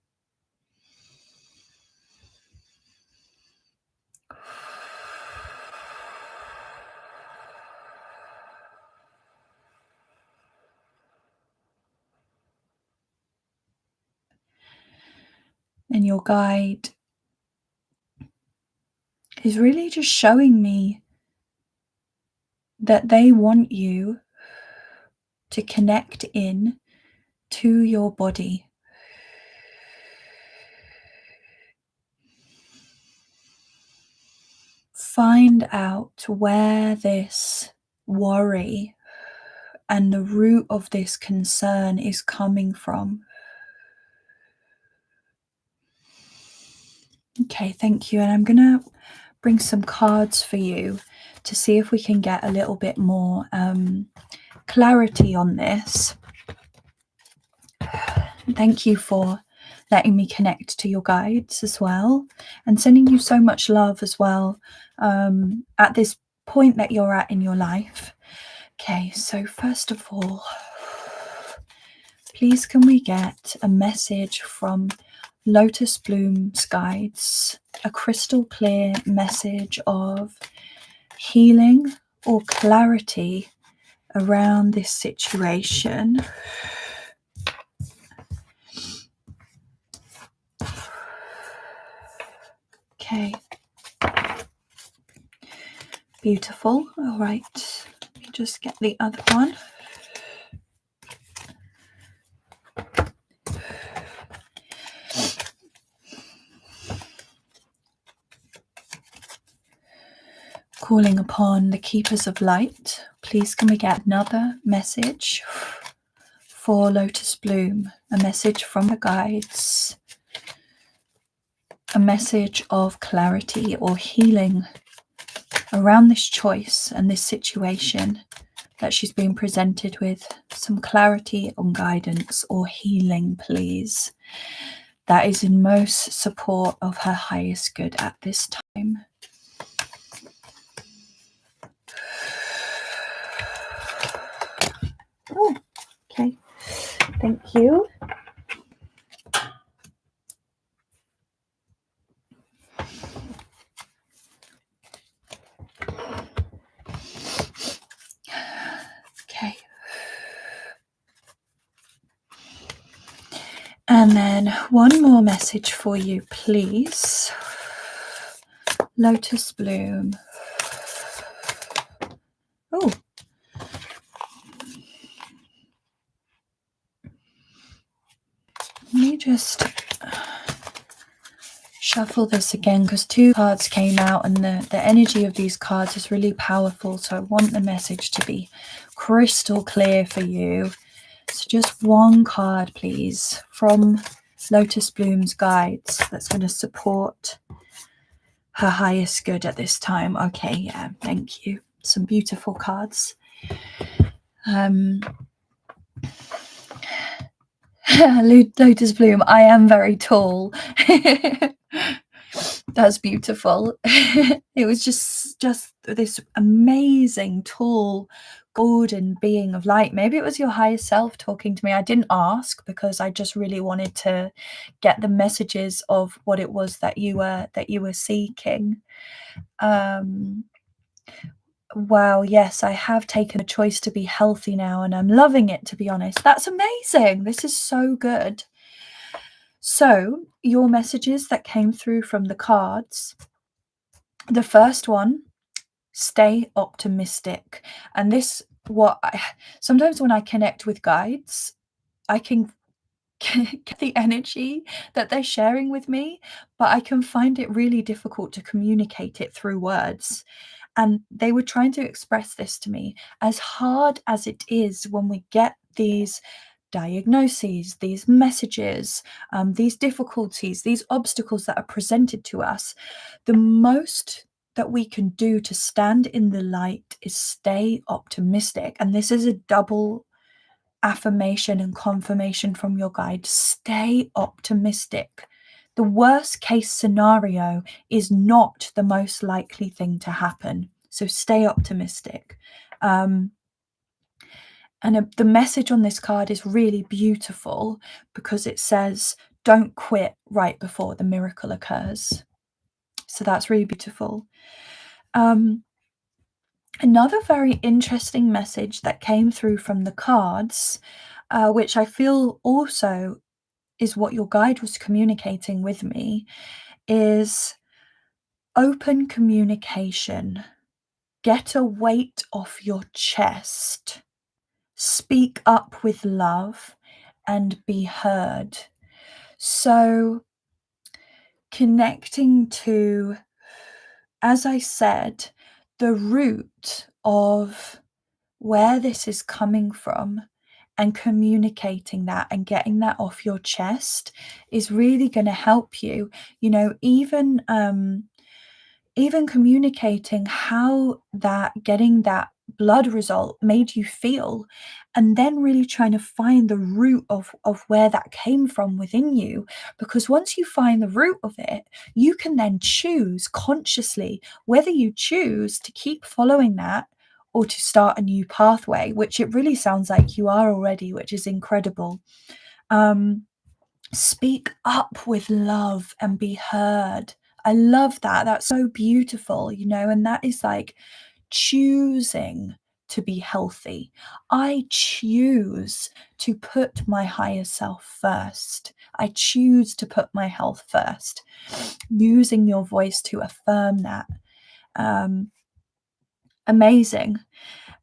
And your guide is really just showing me that they want you to connect in to your body. Find out where this worry and the root of this concern is coming from. Okay, thank you. And I'm going to bring some cards for you to see if we can get a little bit more clarity on this. Thank you for letting me connect to your guides as well, and sending you so much love as well at this point that you're at in your life. Okay, so first of all, please can we get a message from Lotus Bloom's guides, a crystal clear message of healing or clarity around this situation. Okay. Beautiful. All right. Let me just get the other one. Calling upon the keepers of light. Please can we get another message for Lotus Bloom? A message from the guides. A message of clarity or healing around this choice and this situation that she's been presented with. Some clarity on guidance or healing, please. That is in most support of her highest good at this time. Oh, okay. Thank you. Okay. And then one more message for you, please. Lotus Bloom. Oh. Let me just shuffle this again, because two cards came out and the energy of these cards is really powerful. So I want the message to be crystal clear for you. So just one card, please, from Lotus Bloom's guides that's going to support her highest good at this time. Okay, yeah, thank you. Some beautiful cards. Lotus Bloom, I am very tall. That's beautiful. It was just this amazing, tall, golden being of light. Maybe it was your higher self talking to me. I didn't ask because I just really wanted to get the messages of what it was that you were seeking. Wow, yes, I have taken a choice to be healthy now, and I'm loving it, to be honest. That's amazing. This is so good. So, your messages that came through from the cards. The first one, stay optimistic. And this, sometimes when I connect with guides, I can get the energy that they're sharing with me, but I can find it really difficult to communicate it through words. And they were trying to express this to me. As hard as it is when we get these diagnoses, these messages, these difficulties, these obstacles that are presented to us, the most that we can do to stand in the light is stay optimistic. And this is a double affirmation and confirmation from your guide. Stay optimistic. The worst case scenario is not the most likely thing to happen. So stay optimistic. And the message on this card is really beautiful because it says, don't quit right before the miracle occurs. So that's really beautiful. Another very interesting message that came through from the cards, which I feel also is what your guide was communicating with me, is open communication. Get a weight off your chest. Speak up with love and be heard. So connecting to, as I said, the root of where this is coming from and communicating that and getting that off your chest is really going to help you. You know, even communicating how that getting that blood result made you feel, and then really trying to find the root of where that came from within you, because once you find the root of it, you can then choose consciously whether you choose to keep following that or to start a new pathway, which it really sounds like you are already, which is incredible. Speak up with love and be heard. I love that. That's so beautiful, you know, and that is like choosing to be healthy. I choose to put my higher self first. I choose to put my health first. Using your voice to affirm that. Amazing.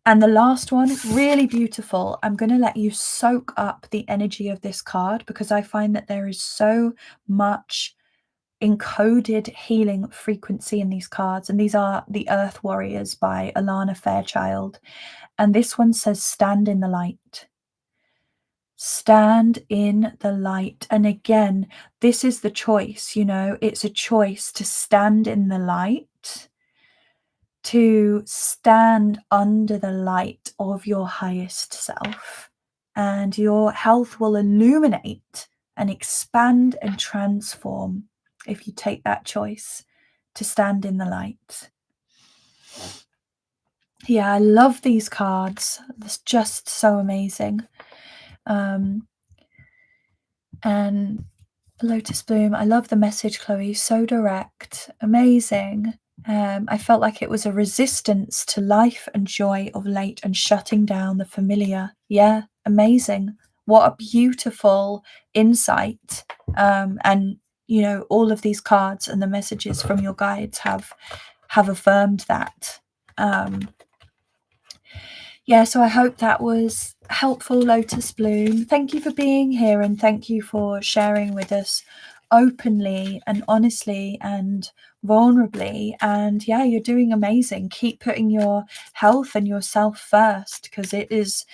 And the last one, really beautiful. I'm going to let you soak up the energy of this card because I find that there is so much encoded healing frequency in these cards. And these are the Earth Warriors by Alana Fairchild. And this one says, stand in the light. Stand in the light. And again, this is the choice, you know, it's a choice to stand in the light, to stand under the light of your highest self, and your health will illuminate and expand and transform if you take that choice to stand in the light. Yeah, I love these cards. It's just so amazing. And Lotus Bloom, I love the message, Chloe. So direct, amazing. I felt like it was a resistance to life and joy of late and shutting down the familiar. Yeah, amazing. What a beautiful insight. And, you know, all of these cards and the messages from your guides have affirmed that. Yeah, so I hope that was helpful, Lotus Bloom. Thank you for being here and thank you for sharing with us openly and honestly and vulnerably. And yeah, you're doing amazing. Keep putting your health and yourself first, because it's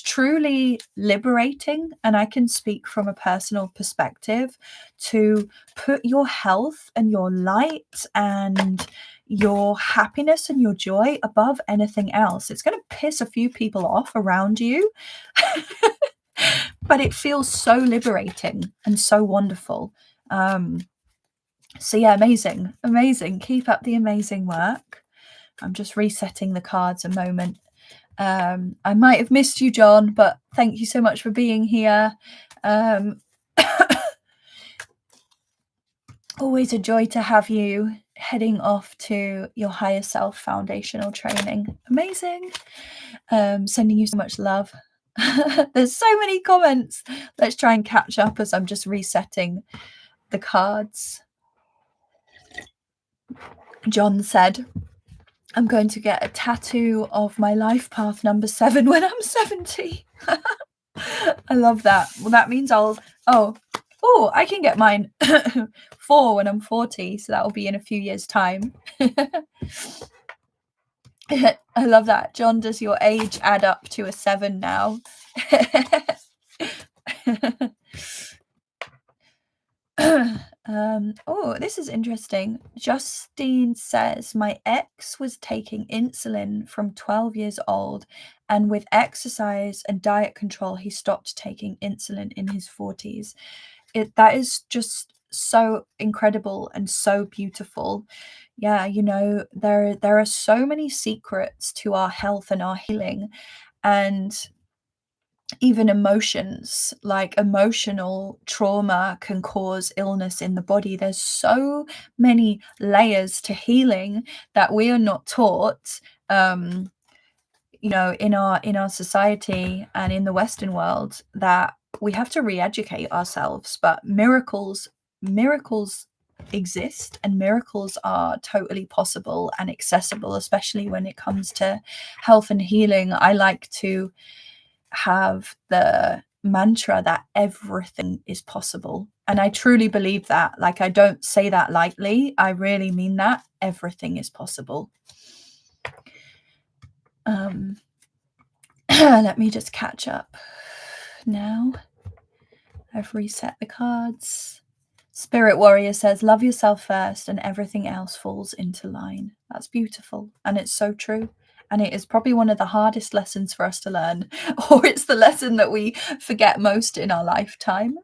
truly liberating. And I can speak from a personal perspective to put your health and your light and your happiness and your joy above anything else. It's going to piss a few people off around you, but it feels so liberating and so wonderful. So yeah, amazing. Keep up the amazing work. I'm just resetting the cards a moment. I might have missed you, John, but thank you so much for being here. Always a joy to have you heading off to your higher self foundational training. Amazing. Sending you so much love. There's so many comments. Let's try and catch up as I'm just resetting the cards. John said, I'm going to get a tattoo of my life path number 7 when I'm 70. I love that. Well, that means I can get mine 4 when I'm 40, so that will be in a few years' time. I love that. John, does your age add up to a 7 now? This is interesting. Justine says, my ex was taking insulin from 12 years old, and with exercise and diet control, he stopped taking insulin in his 40s. That is just so incredible and so beautiful. Yeah, you know, there are so many secrets to our health and our healing, and even emotions, like emotional trauma can cause illness in the body. There's so many layers to healing that we are not taught, in our society and in the Western world, that we have to re-educate ourselves. But miracles exist, and miracles are totally possible and accessible, especially when it comes to health and healing. I like to have the mantra that everything is possible, and I truly believe that. Like, I don't say that lightly, I really mean that. Everything is possible. Let me just catch up now. I've reset the cards. Spirit Warrior says, love yourself first and everything else falls into line. That's beautiful. And it's so true. And it is probably one of the hardest lessons for us to learn, or it's the lesson that we forget most in our lifetime.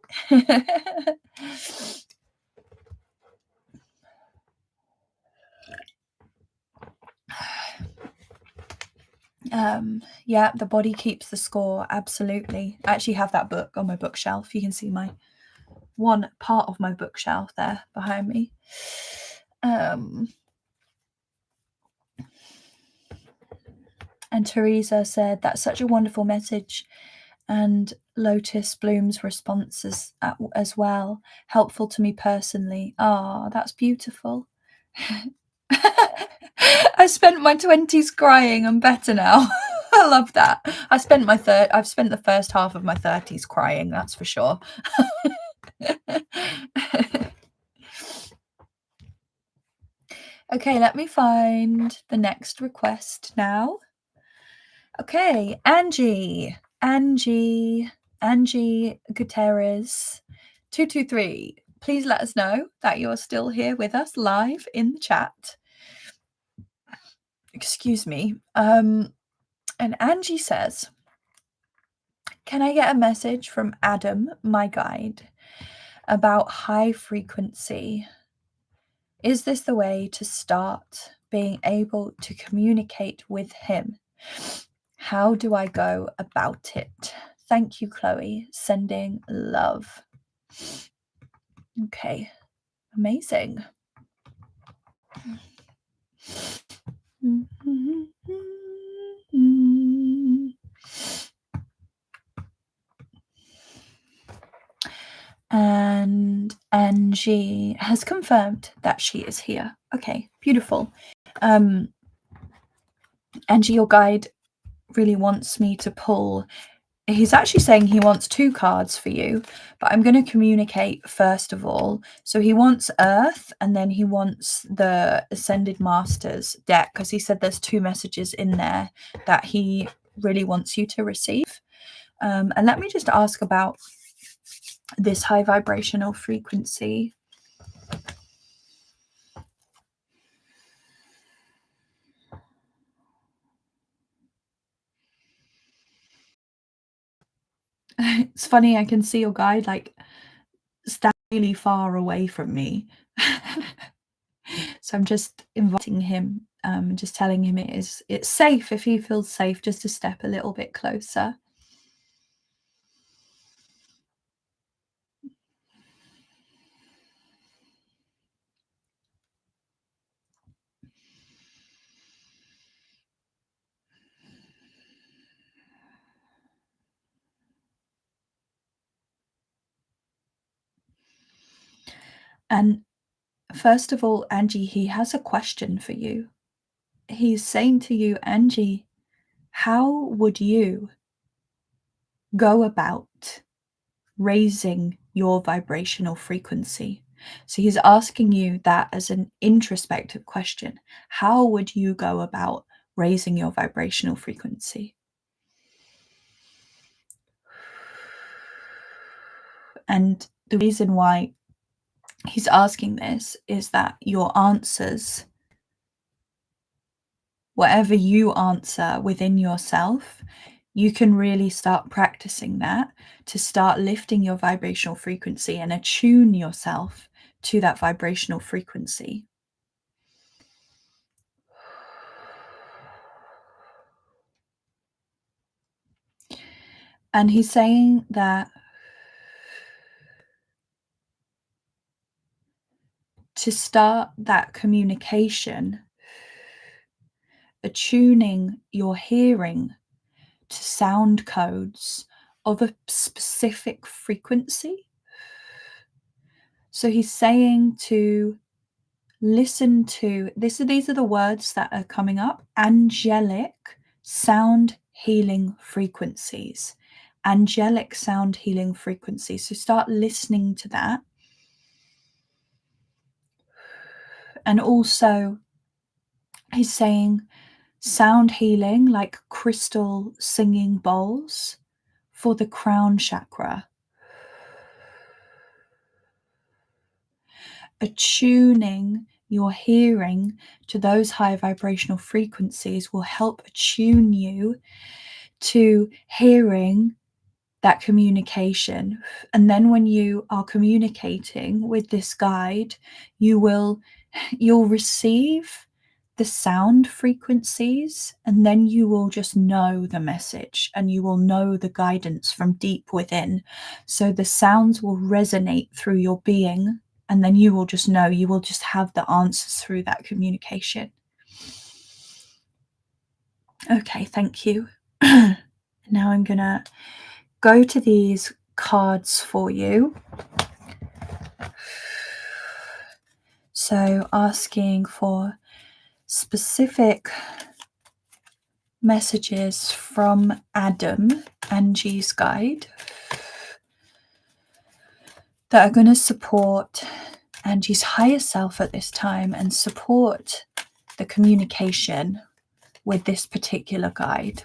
Yeah, the body keeps the score. Absolutely. I actually have that book on my bookshelf. You can see my one part of my bookshelf there behind me. And Teresa said, that's such a wonderful message. And Lotus Bloom's responses as well, helpful to me personally. Ah, that's beautiful. I spent my 20s crying. I'm better now. I love that. I've spent the first half of my 30s crying, that's for sure. Okay, let me find the next request now. Okay, Angie Gutierrez 223. Please let us know that you're still here with us live in the chat. Excuse me. And Angie says, can I get a message from Adam, my guide, about high frequency? Is this the way to start being able to communicate with him? How do I go about it? Thank you, Chloe. Sending love. Okay, amazing. And Angie has confirmed that she is here. Okay, beautiful. Angie, your guide really wants me to pull. He's actually saying he wants 2 cards for you, but I'm going to communicate first of all. So he wants Earth, and then he wants the Ascended Masters deck, because he said there's 2 messages in there that he really wants you to receive. And let me just ask about this high vibrational frequency. It's funny, I can see your guide like stand really far away from me. So I'm just inviting him, just telling him it's safe, if he feels safe, just to step a little bit closer. And first of all, Angie, he has a question for you. He's saying to you, Angie, how would you go about raising your vibrational frequency? So he's asking you that as an introspective question. How would you go about raising your vibrational frequency? And the reason why he's asking this is that your answers, whatever you answer within yourself, you can really start practicing that to start lifting your vibrational frequency and attune yourself to that vibrational frequency. And he's saying that to start that communication, attuning your hearing to sound codes of a specific frequency. So he's saying to listen to this. These are the words that are coming up: angelic sound healing frequencies. Angelic sound healing frequencies. So start listening to that. And also, he's saying sound healing, like crystal singing bowls, for the crown chakra. Attuning your hearing to those high vibrational frequencies will help attune you to hearing that communication. And then when you are communicating with this guide, you'll receive the sound frequencies, and then you will just know the message and you will know the guidance from deep within. So the sounds will resonate through your being, and then you will just know, you will just have the answers through that communication. Okay, thank you. Now I'm gonna go to these cards for you. So asking for specific messages from Adam, Angie's guide, that are going to support Angie's higher self at this time and support the communication with this particular guide.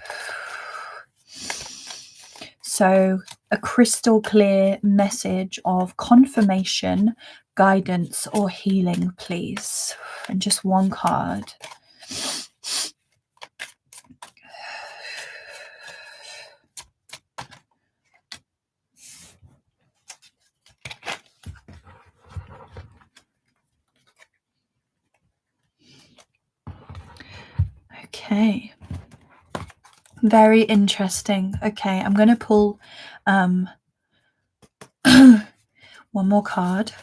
So a crystal clear message of confirmation, guidance, or healing, please. And just one card. Okay. Very interesting. Okay, I'm going to pull one more card.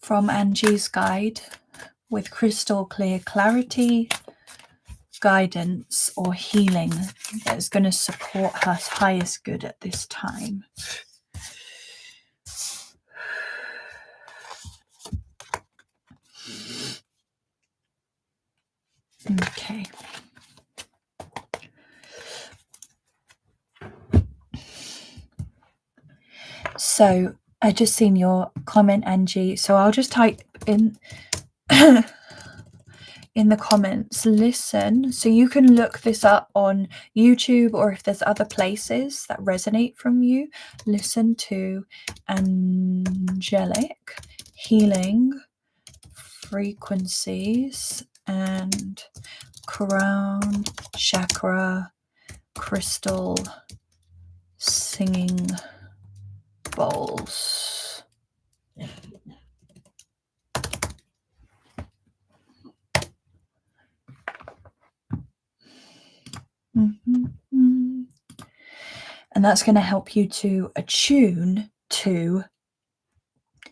From Angie's guide with crystal clear clarity, guidance, or healing that is going to support her highest good at this time. Okay. So I just seen your comment, Angie. So I'll just type in in the comments, listen. So you can look this up on YouTube, or if there's other places that resonate from you, listen to angelic healing frequencies and crown chakra crystal singing bowls. And that's going to help you to attune to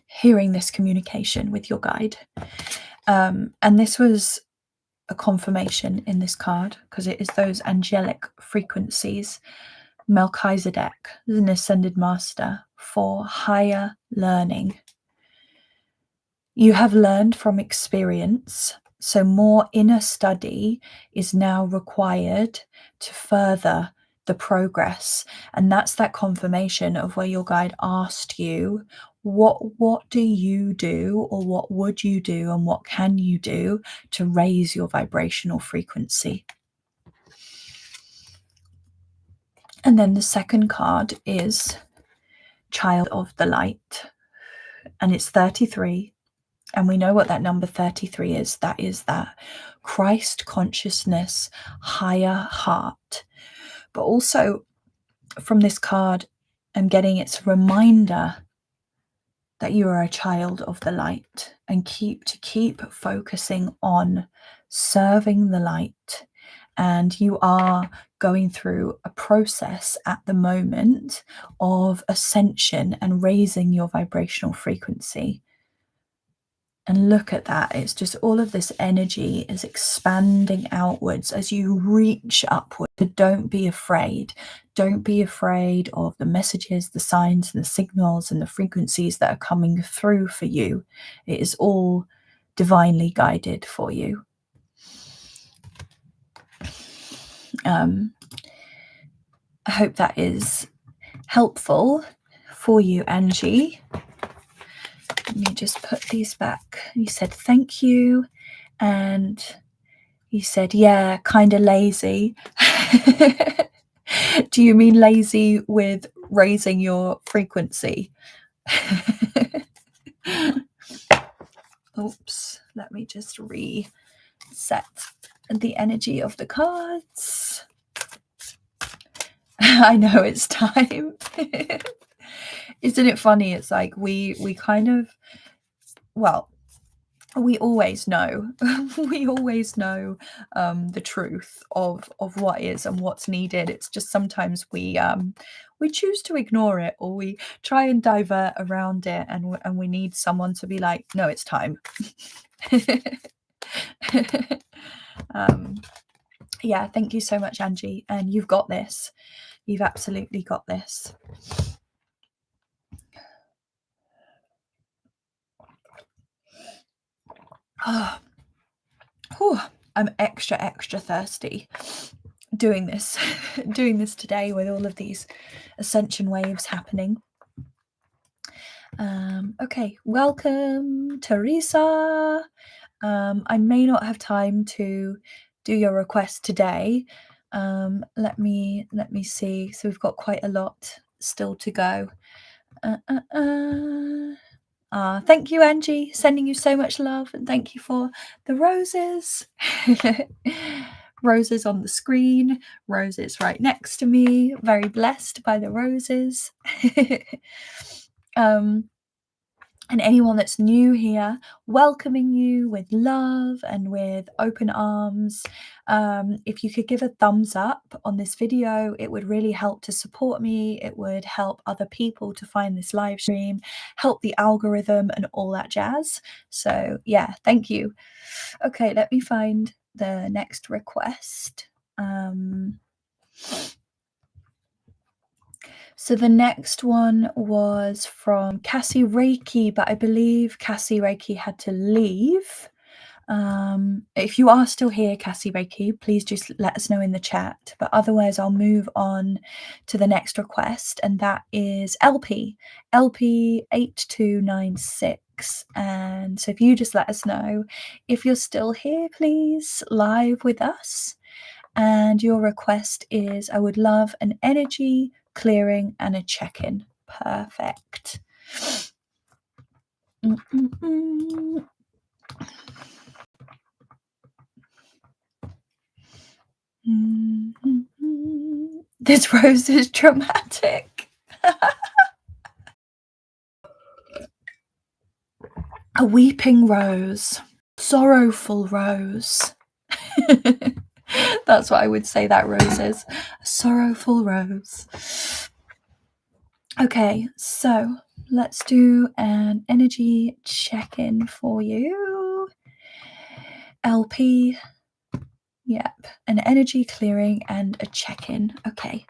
hearing this communication with your guide. And this was a confirmation in this card, because it is those angelic frequencies. Melchizedek, an ascended master, for higher learning. You have learned from experience, so more inner study is now required to further the progress. And that's that confirmation of where your guide asked you, what do you do, or what would you do, and what can you do to raise your vibrational frequency? And then the second card is Child of the Light, and it's 33. And we know what that number 33 is. That is that Christ consciousness, higher heart. But also from this card, I'm getting its reminder that you are a child of the light, and keep focusing on serving the light. And you are going through a process at the moment of ascension and raising your vibrational frequency. And look at that. It's just all of this energy is expanding outwards as you reach upward. Don't be afraid. Don't be afraid of the messages, the signs, and the signals and the frequencies that are coming through for you. It is all divinely guided for you. I hope that is helpful for you, Angie. Let me just put these back. You said thank you, and you said, yeah, kind of lazy. Do you mean lazy with raising your frequency? Oops, let me just reset the energy of the cards. I know it's time. Isn't it funny? It's like we kind of, well, we always know the truth of what is and what's needed. It's just sometimes we choose to ignore it, or we try and divert around it, and we need someone to be like, no, it's time. Yeah, thank you so much, Angie, and you've got this. You've absolutely got this. Oh, I'm extra thirsty doing this today with all of these ascension waves happening. Okay, welcome, Teresa. I may not have time to do your request today. Let me see. So we've got quite a lot still to go. Thank you, Angie. Sending you so much love, and thank you for the roses. Roses on the screen, roses right next to me. Very blessed by the roses. And anyone that's new here, welcoming you with love and with open arms. If you could give a thumbs up on this video, it would really help to support me. It would help other people to find this live stream, help the algorithm and all that jazz. So yeah, thank you. Okay, let me find the next request. So the next one was from Cassie Reiki, but I believe Cassie Reiki had to leave. If you are still here, Cassie Reiki, please just let us know in the chat. But otherwise, I'll move on to the next request, and that is LP 8296. And so if you just let us know if you're still here, please, live with us. And your request is, I would love an energy clearing and a check-in. Perfect. This rose is dramatic. A weeping rose, sorrowful rose. That's what I would say that rose is. A sorrowful rose. Okay, so let's do an energy check-in for you. LP. Yep, an energy clearing and a check-in. Okay.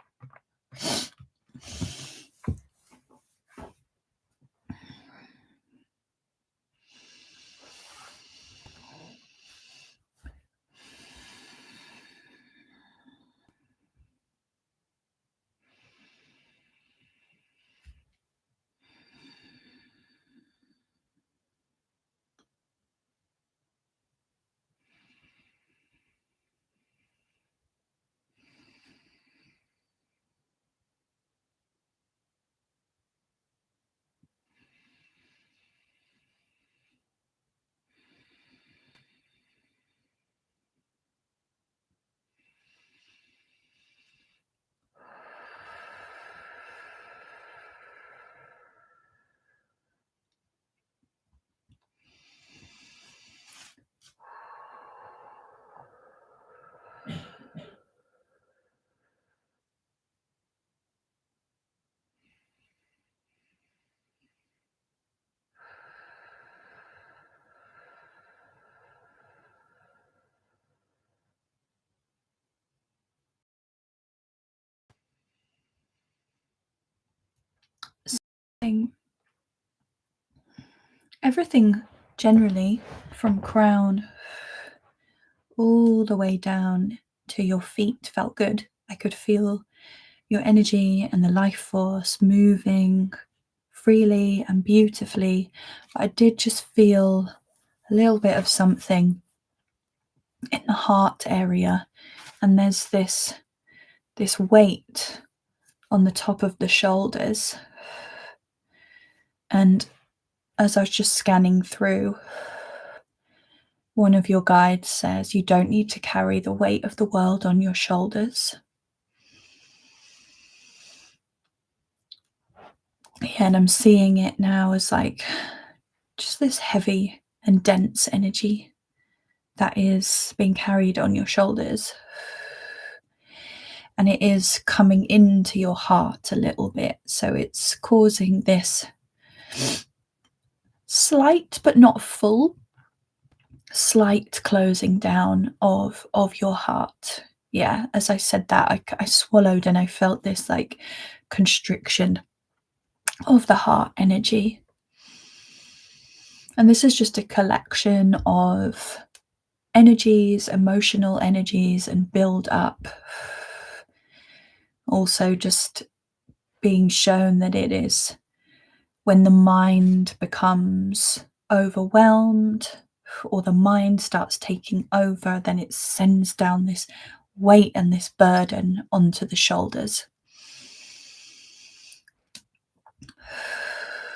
everything generally, from crown all the way down to your feet, felt good. I could feel your energy and the life force moving freely and beautifully. But I did just feel a little bit of something in the heart area, and there's this weight on the top of the shoulders. And as I was just scanning through, one of your guides says you don't need to carry the weight of the world on your shoulders. Yeah, and I'm seeing it now as like just this heavy and dense energy that is being carried on your shoulders. And it is coming into your heart a little bit. So it's causing this slight but not full, slight closing down of your heart. Yeah, as I said that, I swallowed and I felt this like constriction of the heart energy. And this is just a collection of energies, emotional energies, and build up. Also, just being shown that it is when the mind becomes overwhelmed or the mind starts taking over, then it sends down this weight and this burden onto the shoulders.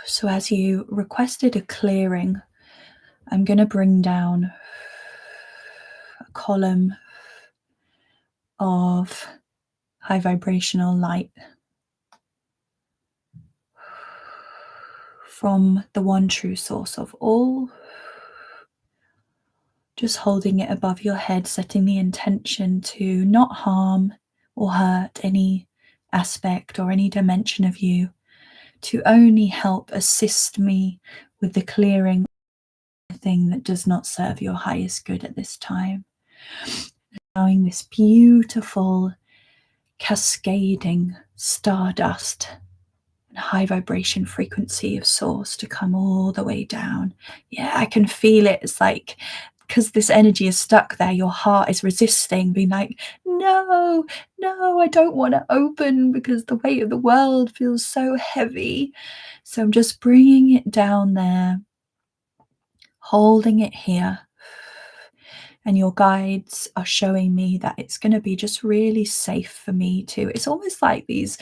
So as you requested a clearing, I'm going to bring down a column of high vibrational light from the one true source of all, just holding it above your head, setting the intention to not harm or hurt any aspect or any dimension of you, to only help assist me with the clearing of the thing that does not serve your highest good at this time. Allowing this beautiful cascading stardust and high vibration frequency of source to come all the way down. Yeah, I can feel it. It's like, because this energy is stuck there, your heart is resisting, being like, no, I don't want to open because the weight of the world feels so heavy. So I'm just bringing it down there, holding it here. And your guides are showing me that it's going to be just really safe for me to. It's almost like these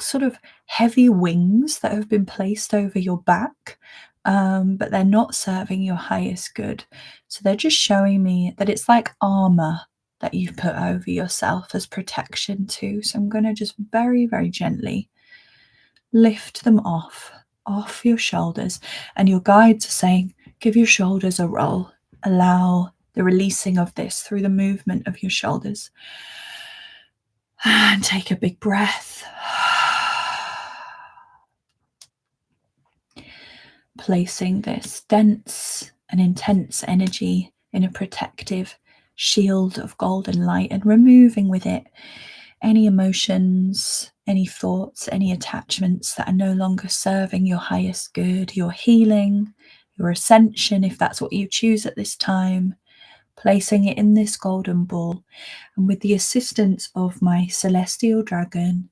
sort of heavy wings that have been placed over your back, but they're not serving your highest good. So they're just showing me that it's like armor that you've put over yourself as protection too. So I'm going to just very, very gently lift them off your shoulders. And your guides are saying, give your shoulders a roll. Allow the releasing of this through the movement of your shoulders. And take a big breath. Placing this dense and intense energy in a protective shield of golden light and removing with it any emotions, any thoughts, any attachments that are no longer serving your highest good, your healing, your ascension, if that's what you choose at this time. Placing it in this golden ball, and with the assistance of my celestial dragon,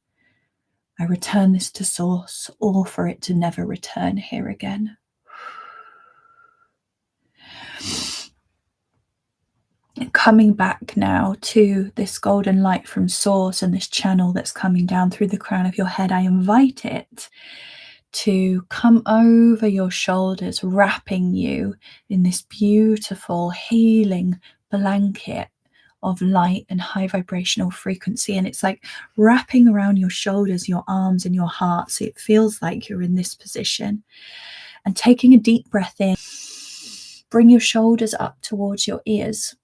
I return this to source, all for it to never return here again. And coming back now to this golden light from source and this channel that's coming down through the crown of your head, I invite it to come over your shoulders, wrapping you in this beautiful healing blanket of light and high vibrational frequency. And it's like wrapping around your shoulders, your arms, and your heart. So it feels like you're in this position. And taking a deep breath in, bring your shoulders up towards your ears.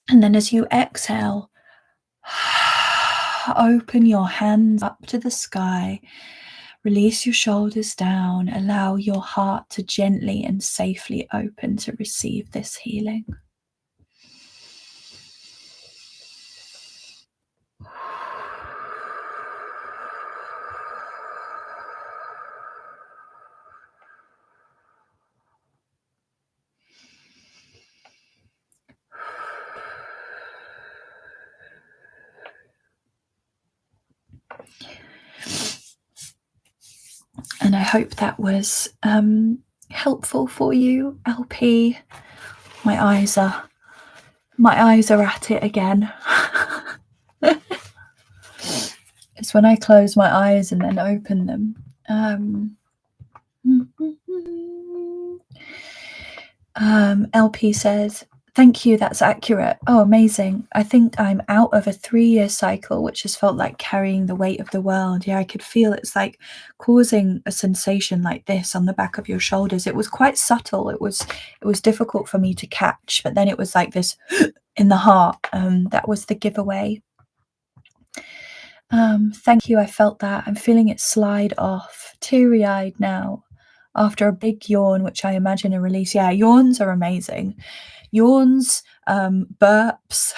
And then as you exhale, open your hands up to the sky. Release your shoulders down. Allow your heart to gently and safely open to receive this healing. I hope that was helpful for you, LP. My eyes are at it again. It's when I close my eyes and then open them. LP says, thank you, that's accurate. Oh, amazing. I think I'm out of a 3-year cycle, which has felt like carrying the weight of the world. Yeah, I could feel it's like causing a sensation like this on the back of your shoulders. It was quite subtle. It was difficult for me to catch, but then it was like this in the heart. That was the giveaway. Thank you, I felt that. I'm feeling it slide off. Teary-eyed now after a big yawn, which I imagine a release. Yeah, yawns are amazing. Yawns, burps,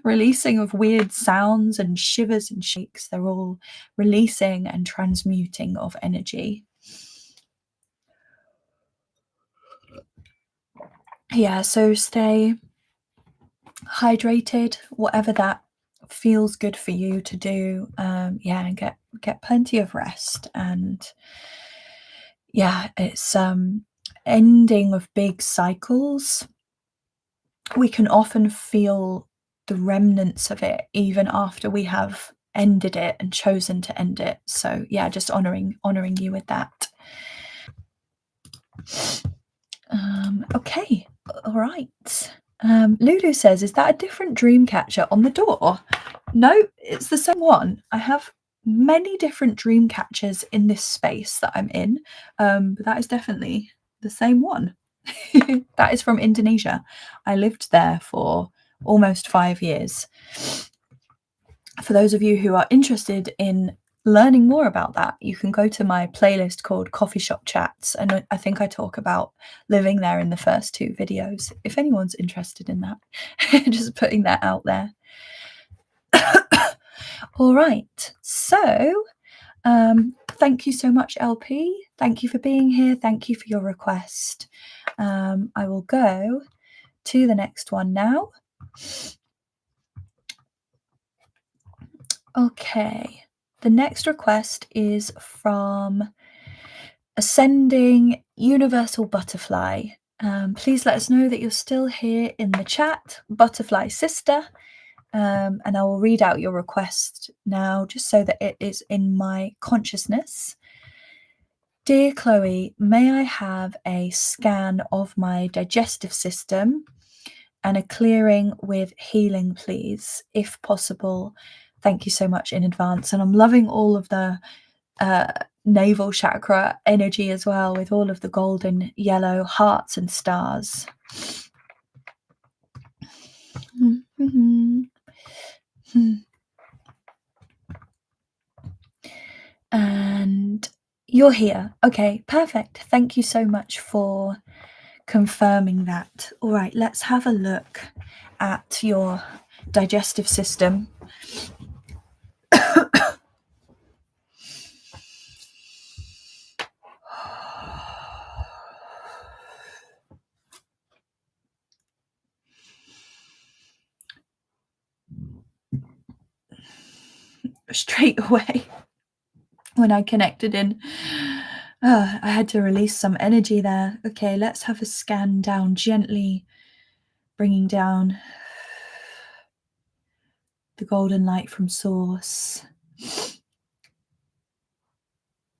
releasing of weird sounds and shivers and shakes. They're all releasing and transmuting of energy. Yeah, so stay hydrated, whatever that feels good for you to do. Yeah, and get plenty of rest. And yeah, it's ending of big cycles. We can often feel the remnants of it even after we have ended it and chosen to end it. So yeah, just honoring you with that. Okay, all right. Lulu says, is that a different dream catcher on the door? No, it's the same one. I have many different dream catchers in this space that I'm in, but that is definitely the same one. That is from Indonesia. I lived there for almost 5 years. For those of you who are interested in learning more about that, you can go to my playlist called Coffee Shop Chats, and I think I talk about living there in the first 2 videos, if anyone's interested in that. Just putting that out there. All right, so thank you so much, LP. Thank you for being here. Thank you for your request. I will go to the next one now. Okay, the next request is from Ascending Universal Butterfly. Please let us know that you're still here in the chat, Butterfly Sister, and I will read out your request now just so that it is in my consciousness. Dear Chloe, may I have a scan of my digestive system and a clearing with healing, please, if possible. Thank you so much in advance. And I'm loving all of the navel chakra energy as well, with all of the golden yellow hearts and stars. And you're here. Okay, perfect. Thank you so much for confirming that. All right, let's have a look at your digestive system. Straight away when I connected in, I had to release some energy there. Okay, let's have a scan down gently, bringing down the golden light from source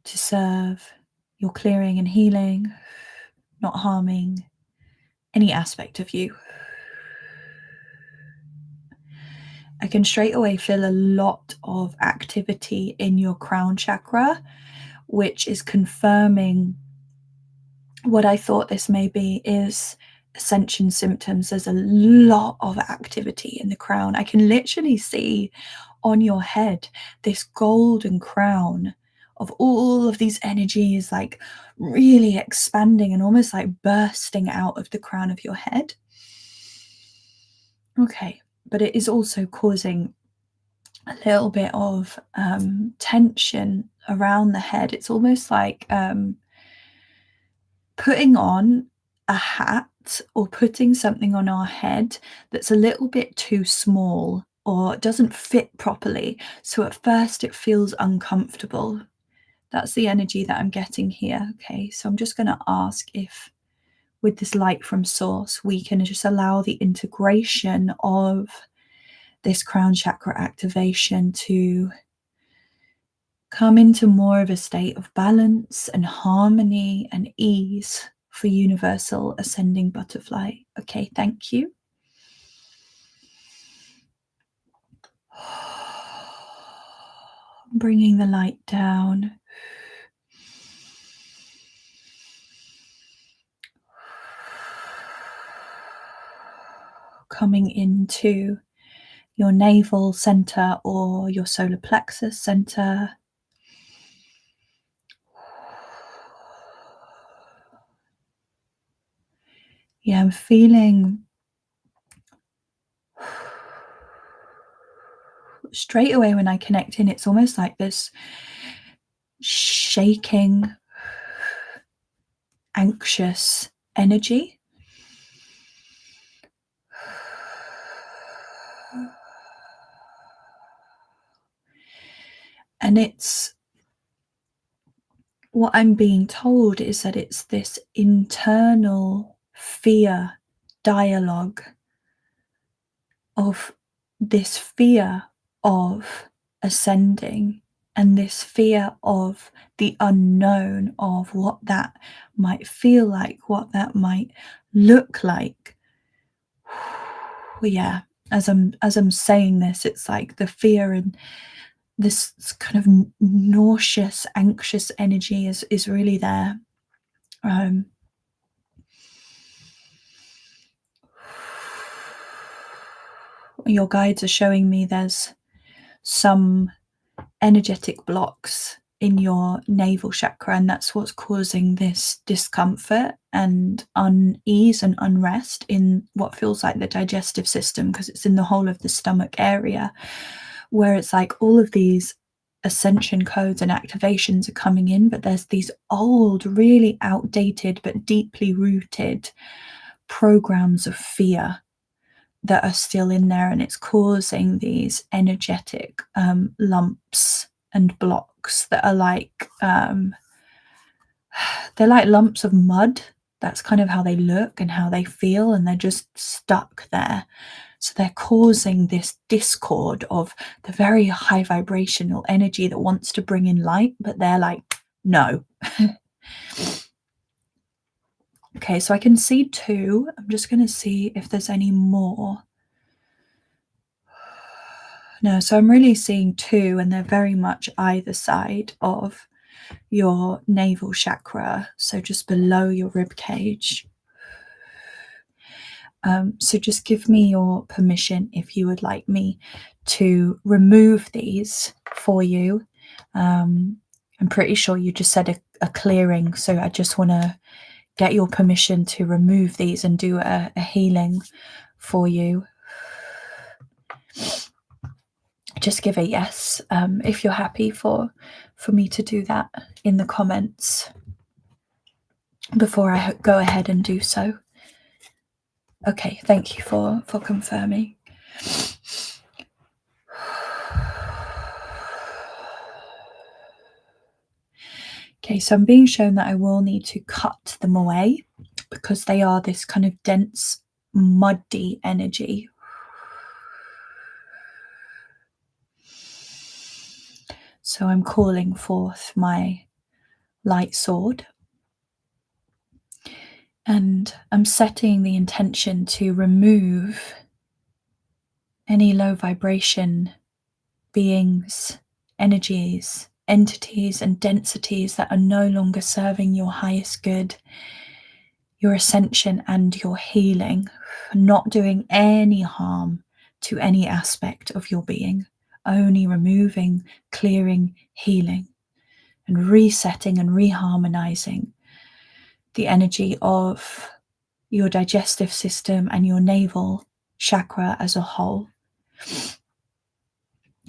to serve your clearing and healing, not harming any aspect of you. I can straight away feel a lot of activity in your crown chakra, which is confirming what I thought this may be is ascension symptoms. There's a lot of activity in the crown. I can literally see on your head this golden crown of all of these energies, like really expanding and almost like bursting out of the crown of your head. Okay, but it is also causing a little bit of tension around the head. It's almost like putting on a hat or putting something on our head that's a little bit too small or doesn't fit properly. So at first it feels uncomfortable. That's the energy that I'm getting here. Okay, so I'm just going to ask if with this light from source, we can just allow the integration of this crown chakra activation to come into more of a state of balance and harmony and ease for universal ascending butterfly. Okay, thank you. Bringing the light down. Coming into your navel center or your solar plexus center. Yeah, I'm feeling straight away when I connect in, it's almost like this shaking, anxious energy. And it's what I'm being told is that it's this internal fear dialogue of this fear of ascending and this fear of the unknown, of what that might feel like, what that might look like. Yeah, as I'm saying this, it's like the fear and this kind of nauseous, anxious energy is really there. Your guides are showing me there's some energetic blocks in your navel chakra, and that's what's causing this discomfort and unease and unrest in what feels like the digestive system, because it's in the whole of the stomach area, where it's like all of these ascension codes and activations are coming in, but there's these old, really outdated but deeply rooted programs of fear that are still in there, and it's causing these energetic lumps and blocks that are like they're like lumps of mud. That's kind of how they look and how they feel, and they're just stuck there. So they're causing this discord of the very high vibrational energy that wants to bring in light, but they're like, no. Okay, so I can see 2. I'm just going to see if there's any more. No, so I'm really seeing 2, and they're very much either side of your navel chakra, so just below your rib cage. So just give me your permission if you would like me to remove these for you. I'm pretty sure you just said a clearing, so I just want to get your permission to remove these and do a healing for you. Just give a yes if you're happy for me to do that in the comments before I go ahead and do so. Okay, thank you for confirming. Okay, so I'm being shown that I will need to cut them away because they are this kind of dense, muddy energy. So I'm calling forth my light sword, and I'm setting the intention to remove any low vibration beings, energies, entities, and densities that are no longer serving your highest good, your ascension, and your healing, not doing any harm to any aspect of your being, only removing, clearing, healing, and resetting and reharmonizing the energy of your digestive system and your navel chakra as a whole.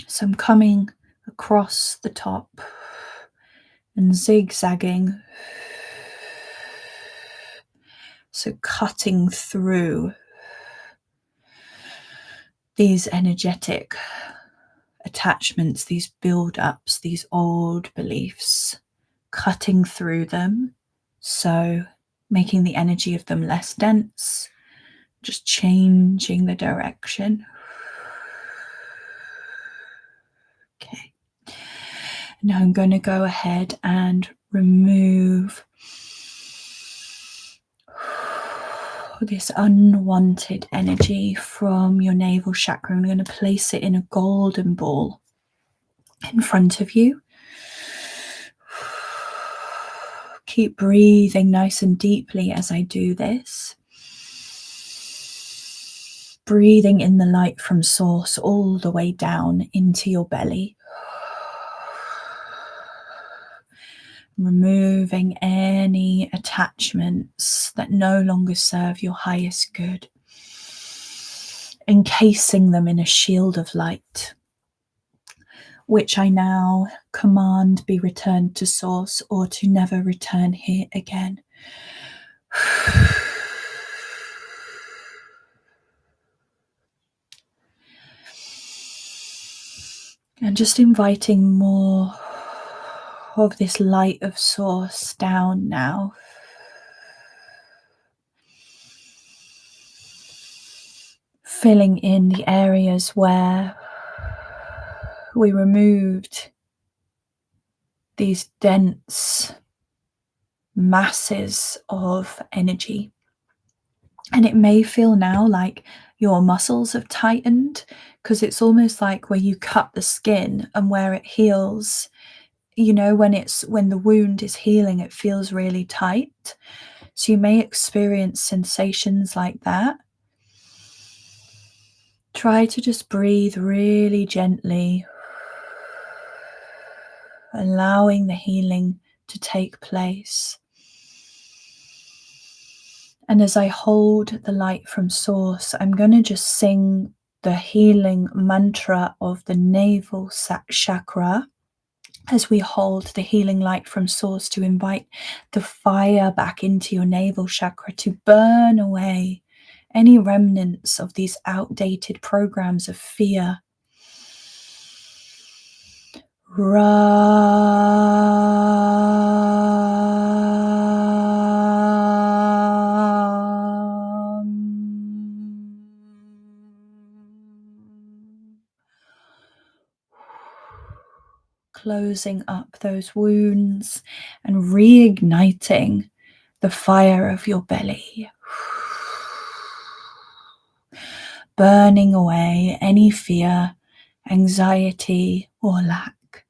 So I'm coming across the top and zigzagging, so cutting through these energetic attachments, these build-ups, these old beliefs, cutting through them, so making the energy of them less dense, just changing the direction. Okay. Now I'm going to go ahead and remove this unwanted energy from your navel chakra. I'm going to place it in a golden ball in front of you. Keep breathing nice and deeply as I do this. Breathing in the light from source all the way down into your belly. Removing any attachments that no longer serve your highest good. Encasing them in a shield of light, which I now command be returned to source or to never return here again. And just inviting more of this light of source down now. Filling in the areas where we removed these dense masses of energy. And it may feel now like your muscles have tightened, because it's almost like where you cut the skin and where it heals, you know, when the wound is healing, it feels really tight. So you may experience sensations like that. Try to just breathe really gently, allowing the healing to take place. And as I hold the light from source, I'm going to just sing the healing mantra of the navel chakra as we hold the healing light from source to invite the fire back into your navel chakra to burn away any remnants of these outdated programs of fear. Closing up those wounds and reigniting the fire of your belly. Burning away any fear, anxiety, or lack.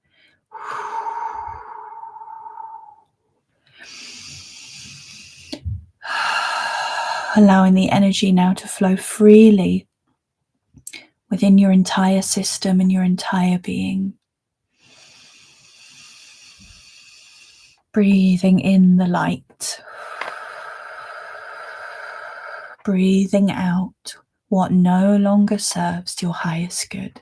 Allowing the energy now to flow freely within your entire system and your entire being. Breathing in the light. Breathing out what no longer serves your highest good.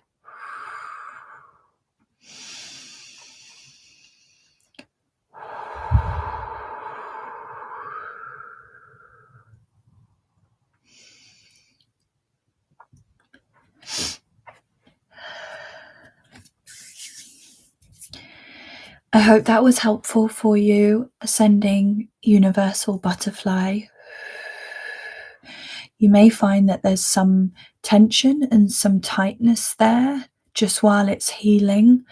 I hope that was helpful for you, Ascending Universal Butterfly. You may find that there's some tension and some tightness there just while it's healing.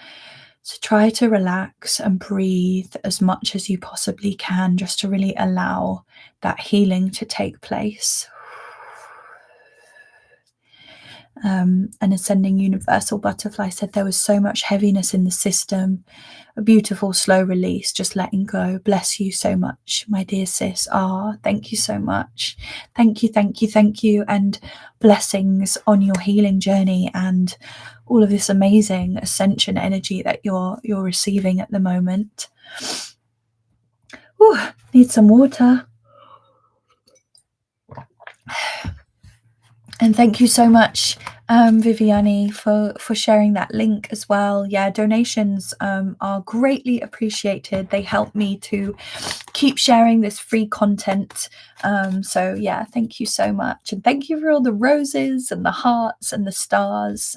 So try to relax and breathe as much as you possibly can, just to really allow that healing to take place. An Ascending Universal Butterfly said there was so much heaviness in the system. A beautiful slow release, just letting go. Bless you so much, my dear sis. Thank you so much. Thank you, thank you, thank you. And blessings on your healing journey and all of this amazing ascension energy that you're receiving at the moment. Ooh, need some water. And thank you so much, Viviani, for sharing that link as well. Yeah, donations are greatly appreciated. They help me to keep sharing this free content. So yeah, thank you so much. And thank you for all the roses and the hearts and the stars.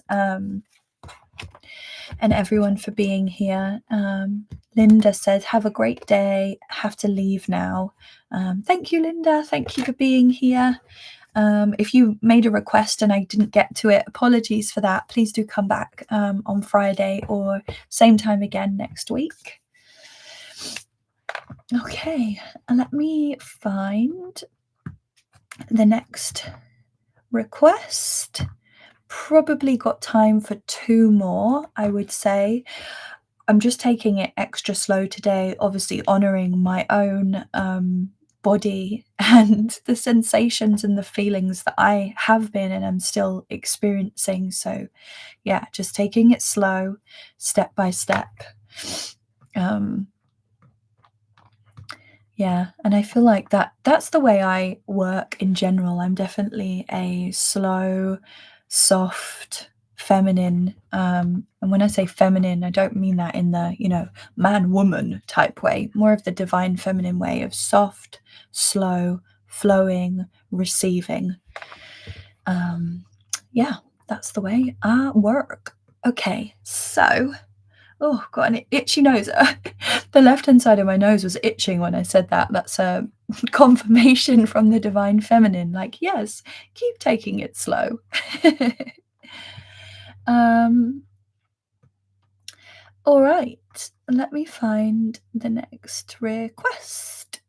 and everyone for being here. Linda says, have a great day. Have to leave now. Thank you, Linda. Thank you for being here. If you made a request and I didn't get to it, apologies for that. Please do come back on Friday or same time again next week. Okay, let me find the next request. Probably got time for 2 more, I would say. I'm just taking it extra slow today, obviously honouring my own body and the sensations and the feelings that I have been and I'm still experiencing. So yeah, just taking it slow, step by step. Yeah, and I feel like that's the way I work in general. I'm definitely a slow, soft, feminine. And when I say feminine, I don't mean that in the, man woman type way, more of the divine feminine way of soft, slow, flowing, receiving. Yeah, that's the way I work. Okay, so got an itchy nose. The left-hand side of my nose was itching when I said that. That's a confirmation from the divine feminine. Like, yes, keep taking it slow. All right, let me find the next request.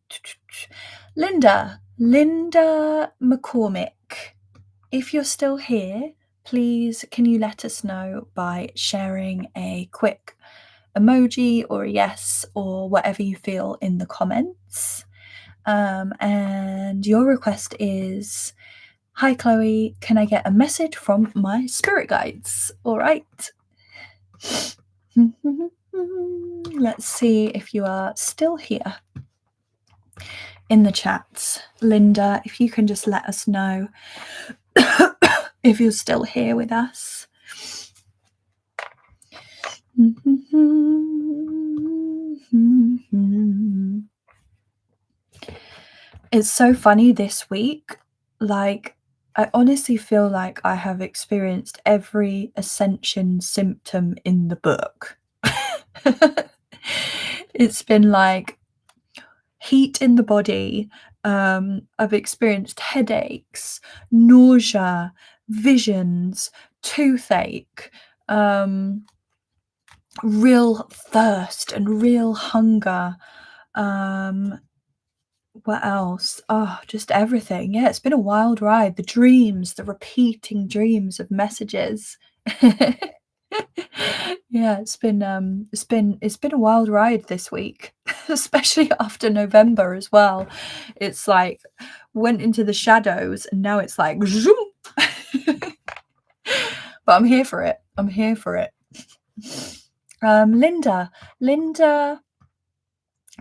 Linda McCormick. If you're still here, please can you let us know by sharing a quick emoji or a yes or whatever you feel in the comments. And your request is, hi Chloe, can I get a message from my spirit guides? All right. Let's see if you are still here in the chats. Linda, if you can just let us know if you're still here with us. It's so funny this week. Like, I honestly feel like I have experienced every ascension symptom in the book. It's been like heat in the body. I've experienced headaches, nausea, visions, toothache, real thirst and real hunger. What else? Oh, just everything. Yeah, it's been a wild ride. The dreams, the repeating dreams of messages. Yeah, it's been a wild ride this week, especially after November as well. It's like went into the shadows and now it's like zoom. But I'm here for it. Linda,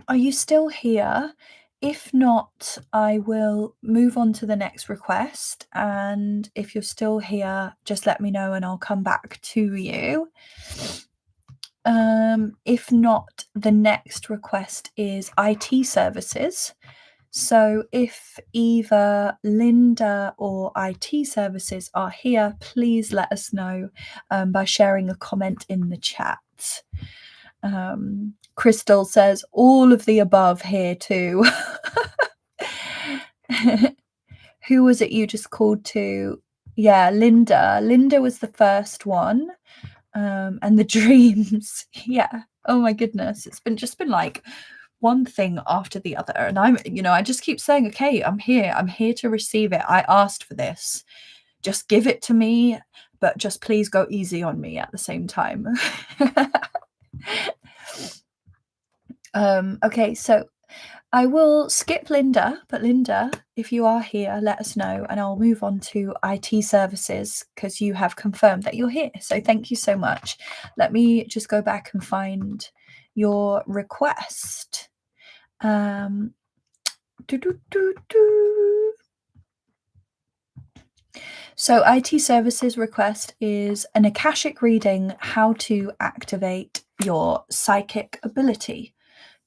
are you still here? If not, I will move on to the next request. And if you're still here, just let me know and I'll come back to you. If not, the next request is IT services. So if either Linda or IT services are here, please let us know by sharing a comment in the chat. Crystal says all of the above here too. Who was it you just called to? Yeah, Linda. Linda was the first one. And the dreams. Yeah. Oh my goodness. It's been like one thing after the other. And I just keep saying, okay, I'm here to receive it. I asked for this. Just give it to me, but just please go easy on me at the same time. Okay, so I will skip Linda, but Linda, if you are here, let us know and I'll move on to IT services because you have confirmed that you're here. So thank you so much. Let me just go back and find your request. So IT services request is an Akashic reading, how to activate your psychic ability.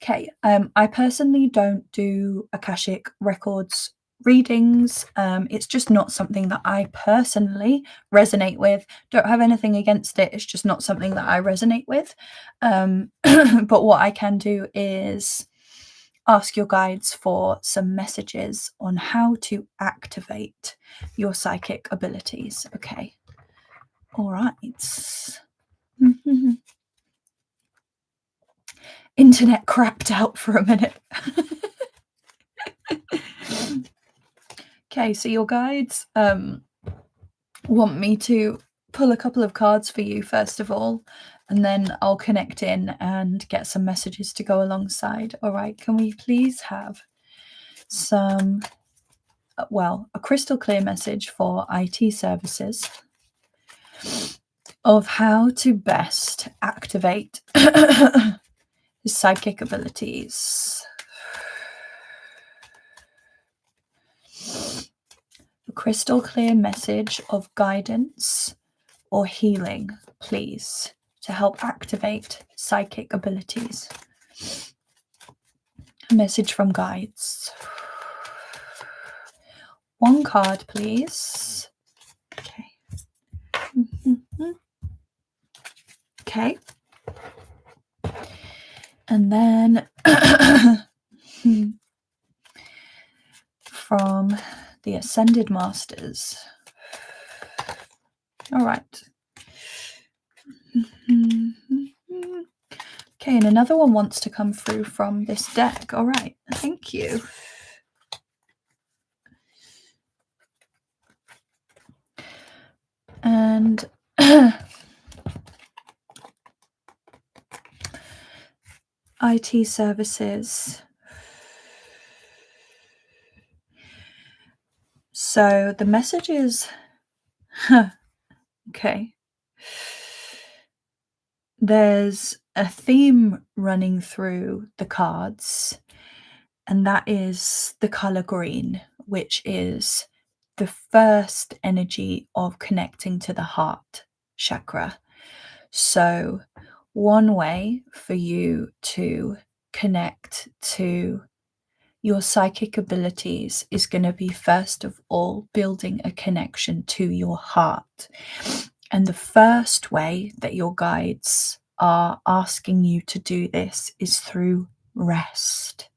Okay, I personally don't do Akashic records readings. It's just not something that I personally resonate with. Don't have anything against it. It's just not something that I resonate with. But what I can do is ask your guides for some messages on how to activate your psychic abilities. Okay. All right. Internet crapped out for a minute. Okay, so your guides want me to pull a couple of cards for you first of all, and then I'll connect in and get some messages to go alongside. All right, can we please have some, well, a crystal clear message for IT services of how to best activate his psychic abilities. A crystal clear message of guidance or healing, please, to help activate psychic abilities. A message from guides. One card, please. Okay. Okay. And then from the Ascended Masters. All right. Okay, and another one wants to come through from this deck. All right, thank you. And IT services. So the message is, okay. There's a theme running through the cards, and that is the color green, which is the first energy of connecting to the heart chakra. So one way for you to connect to your psychic abilities is going to be, first of all, building a connection to your heart. And the first way that your guides are asking you to do this is through rest.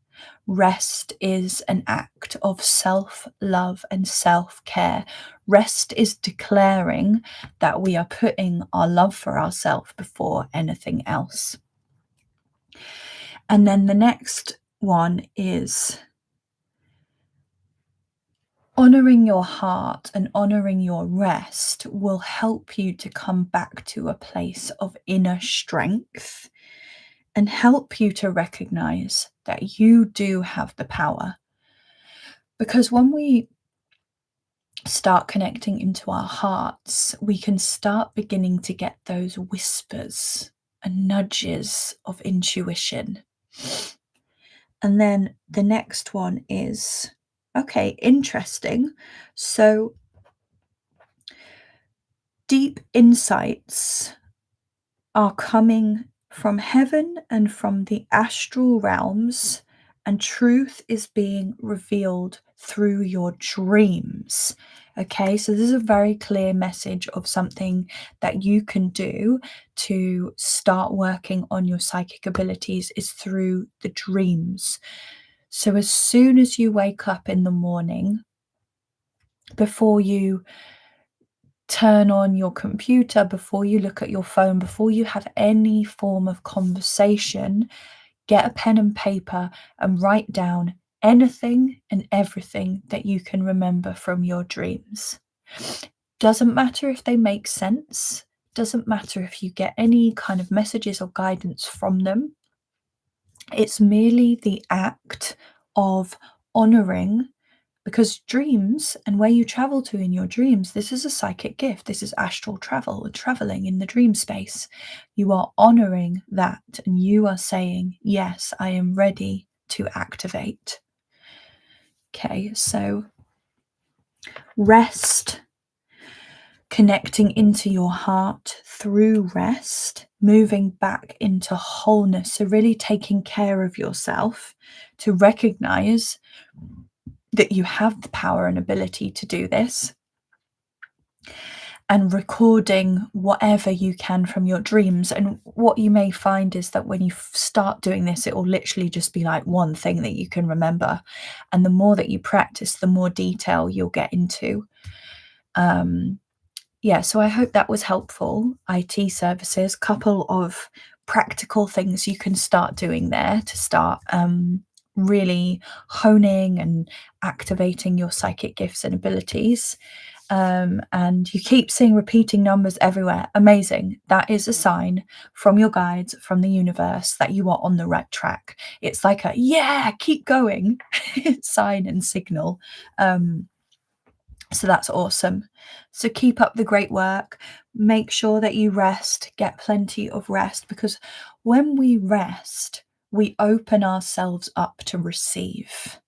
Rest is an act of self-love and self-care. Rest is declaring that we are putting our love for ourselves before anything else. And then the next one is honoring your heart and honoring your rest will help you to come back to a place of inner strength and help you to recognize that you do have the power. Because when we start connecting into our hearts, we can start beginning to get those whispers and nudges of intuition. And then the next one is, okay, interesting. So deep insights are coming from heaven and from the astral realms, and truth is being revealed through your dreams. Okay, so this is a very clear message of something that you can do to start working on your psychic abilities is through the dreams. So as soon as you wake up in the morning, before you turn on your computer, before you look at your phone, before you have any form of conversation, get a pen and paper and write down anything and everything that you can remember from your dreams. Doesn't matter if they make sense, doesn't matter if you get any kind of messages or guidance from them. It's merely the act of honoring, because dreams and where you travel to in your dreams, this is a psychic gift. This is astral travel, traveling in the dream space. You are honoring that and you are saying, yes, I am ready to activate. Okay, so rest, connecting into your heart through rest, moving back into wholeness. So really taking care of yourself to recognize that you have the power and ability to do this, and recording whatever you can from your dreams. And what you may find is that when you start doing this, it will literally just be like one thing that you can remember. And the more that you practice, the more detail you'll get into. Yeah, so I hope that was helpful. IT services, couple of practical things you can start doing there to start really honing and activating your psychic gifts and abilities. And you keep seeing repeating numbers everywhere. Amazing. That is a sign from your guides, from the universe, that you are on the right track. It's like a, yeah, keep going sign and signal. So that's awesome. So keep up the great work. Make sure that you rest, get plenty of rest, because when we rest, we open ourselves up to receive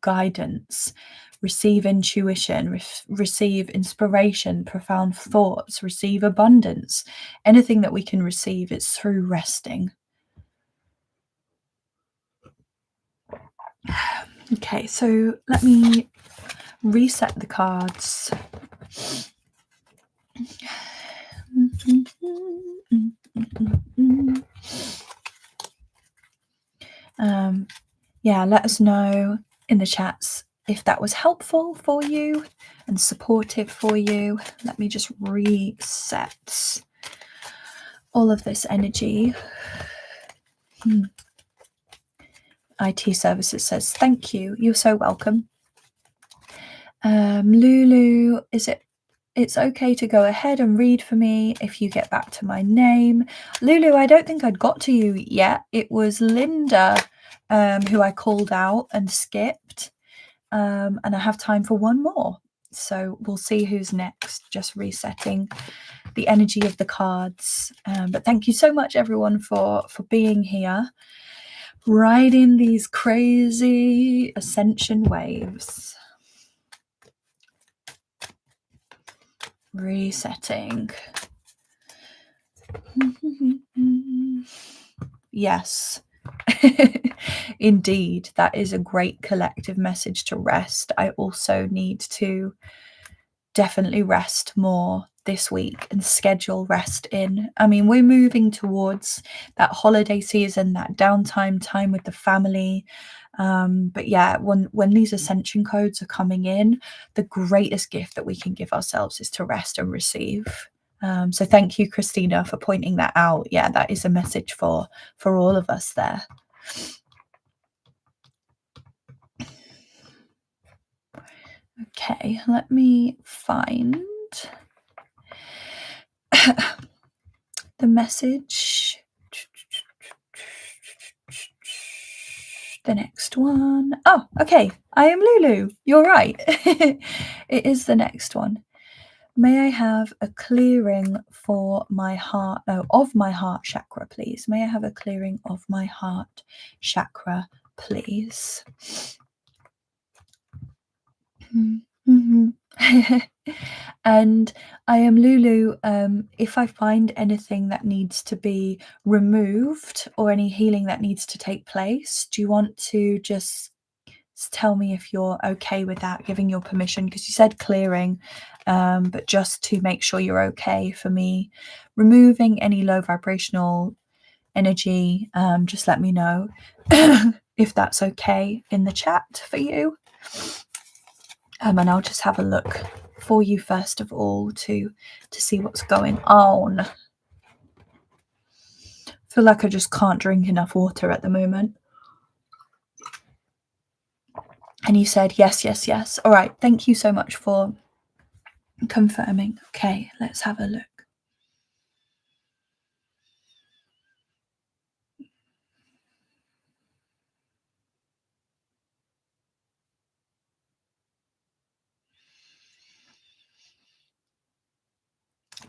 guidance, receive intuition, receive inspiration, profound thoughts, receive abundance. Anything that we can receive is through resting. Okay, so let me reset the cards. Yeah, let us know in the chats if that was helpful for you and supportive for you. Let me just reset all of this energy. IT Services says, thank you. You're so welcome. Lulu, it's okay to go ahead and read for me if you get back to my name. Lulu, I don't think I'd got to you yet. It was Linda who I called out and skipped. And I have time for one more. So we'll see who's next. Just resetting the energy of the cards. But thank you so much, everyone, for being here, riding these crazy ascension waves. Resetting. Yes. Indeed, that is a great collective message to rest. I also need to definitely rest more this week and schedule rest in. I mean, we're moving towards that holiday season, that downtime time with the family. But yeah, when these ascension codes are coming in, the greatest gift that we can give ourselves is to rest and receive. So thank you, Christina, for pointing that out. Yeah, that is a message for all of us there. Okay, let me find the message. The next one. Oh, okay. I am Lulu. You're right. It is the next one. May I have a clearing for my heart, of my heart chakra, please? May I have a clearing of my heart chakra, please? And I am Lulu. If I find anything that needs to be removed or any healing that needs to take place, do you want to just tell me if you're okay with that, giving your permission? Because you said clearing, but just to make sure you're okay for me removing any low vibrational energy, just let me know if that's okay in the chat for you. And I'll just have a look for you first of all to see what's going on. I feel like I just can't drink enough water at the moment. And you said yes, yes, yes. All right. Thank you so much for confirming. Okay, let's have a look.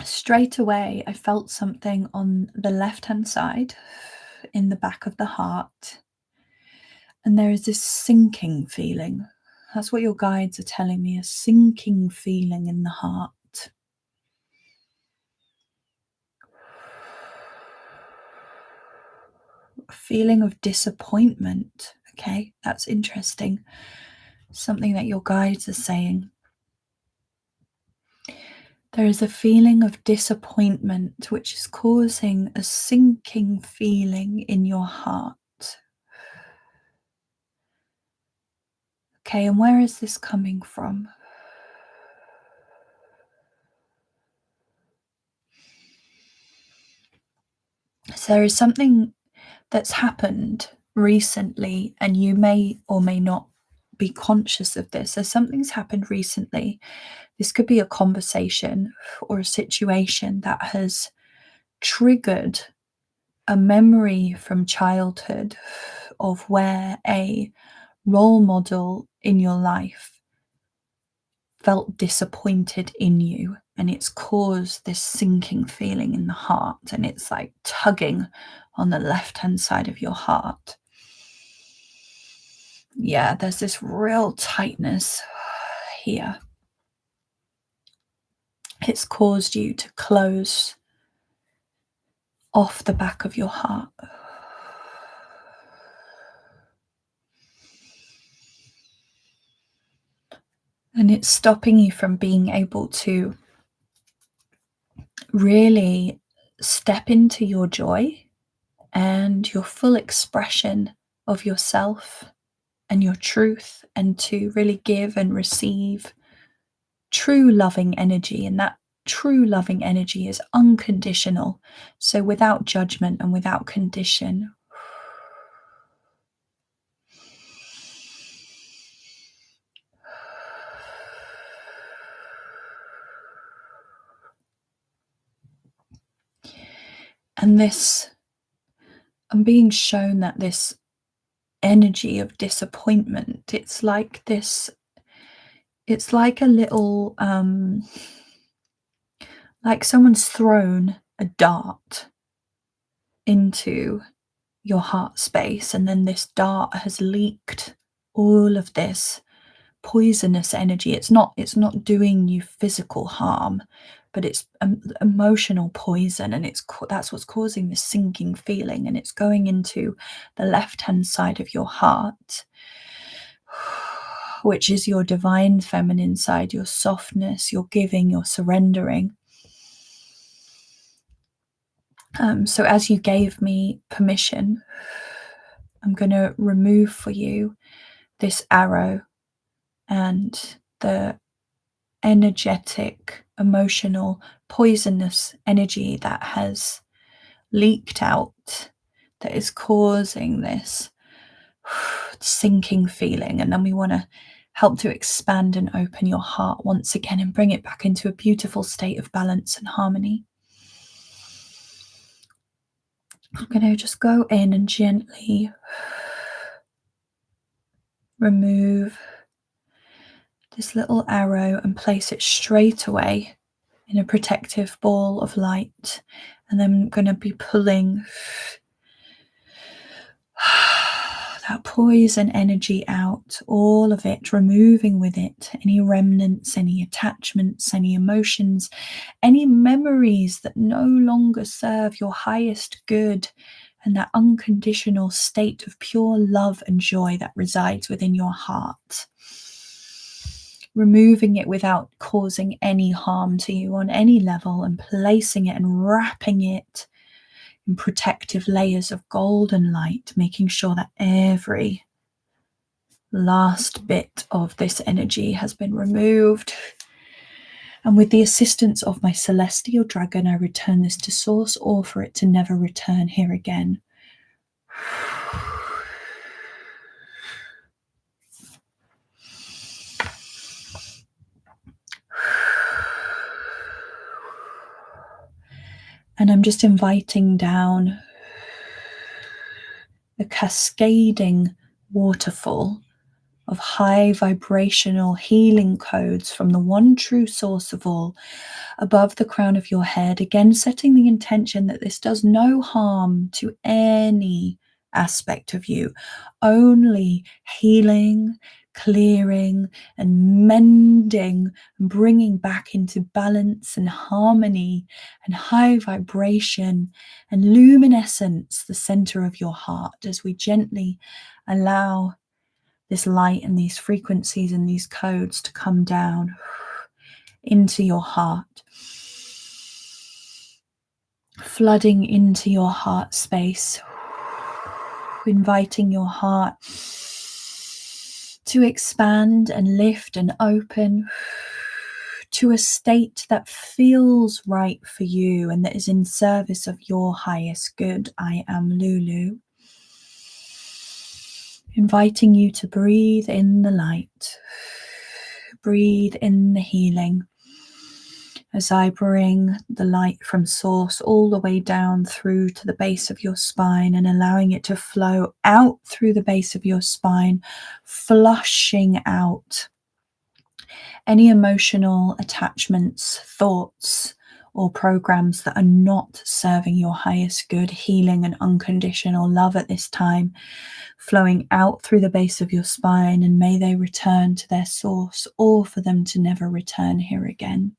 Straight away, I felt something on the left-hand side in the back of the heart. And there is this sinking feeling. That's what your guides are telling me, a sinking feeling in the heart. A feeling of disappointment. Okay, that's interesting. something that your guides are saying. There is a feeling of disappointment which is causing a sinking feeling in your heart. Okay, and where is this coming from? So there is something that's happened recently, and you may or may not be conscious of this. So something's happened recently. This could be a conversation or a situation that has triggered a memory from childhood of where a role model in your life felt disappointed in you, and it's caused this sinking feeling in the heart, and it's like tugging on the left hand side of your heart. Yeah, there's this real tightness here. It's caused you to close off the back of your heart. And it's stopping you from being able to really step into your joy and your full expression of yourself and your truth, and to really give and receive true loving energy. And that true loving energy is unconditional. So without judgment and without condition. And this, I'm being shown that this energy of disappointment, it's like this, it's like a little, like someone's thrown a dart into your heart space, and then this dart has leaked all of this poisonous energy. It's not doing you physical harm, but it's emotional poison, and that's what's causing this sinking feeling, and it's going into the left hand side of your heart, which is your divine feminine side, your softness, your giving, your surrendering. So as you gave me permission, I'm going to remove for you this arrow and the energetic, emotional, poisonous energy that has leaked out, that is causing this sinking feeling. And then we want to help to expand and open your heart once again and bring it back into a beautiful state of balance and harmony. I'm going to just go in and gently remove this little arrow and place it straight away in a protective ball of light. And then I'm going to be pulling that poison energy out, all of it, removing with it any remnants, any attachments, any emotions, any memories that no longer serve your highest good, and that unconditional state of pure love and joy that resides within your heart. Removing it without causing any harm to you on any level, and placing it and wrapping it in protective layers of golden light, making sure that every last bit of this energy has been removed. And with the assistance of my celestial dragon, I return this to source, or for it to never return here again. And I'm just inviting down a cascading waterfall of high vibrational healing codes from the one true source of all, above the crown of your head, again setting the intention that this does no harm to any aspect of you, only healing, clearing and mending, and bringing back into balance and harmony and high vibration and luminescence the center of your heart, as we gently allow this light and these frequencies and these codes to come down into your heart, flooding into your heart space, inviting your heart to expand and lift and open to a state that feels right for you and that is in service of your highest good. I am Lulu. Inviting you to breathe in the light, breathe in the healing, as I bring the light from source all the way down through to the base of your spine and allowing it to flow out through the base of your spine, flushing out any emotional attachments, thoughts, or programs that are not serving your highest good, healing and unconditional love at this time, flowing out through the base of your spine, and may they return to their source, or for them to never return here again.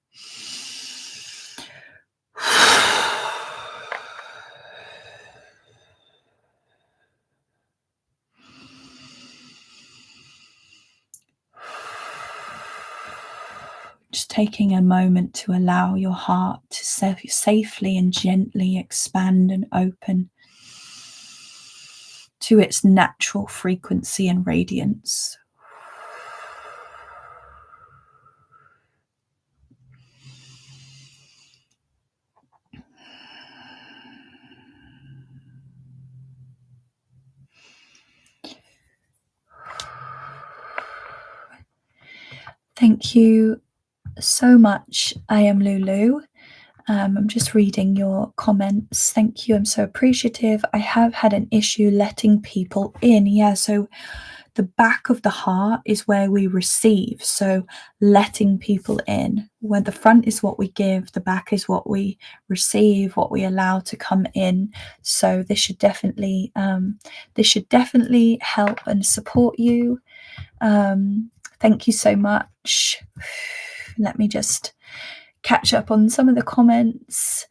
Just taking a moment to allow your heart to safely and gently expand and open to its natural frequency and radiance. Thank you so much. I am Lulu. I'm just reading your comments. Thank you. I'm so appreciative. I have had an issue letting people in. Yeah, so the back of the heart is where we receive. So letting people in, where the front is what we give, the back is what we receive, what we allow to come in. So this should definitely help and support you. Thank you so much. Let me just catch up on some of the comments.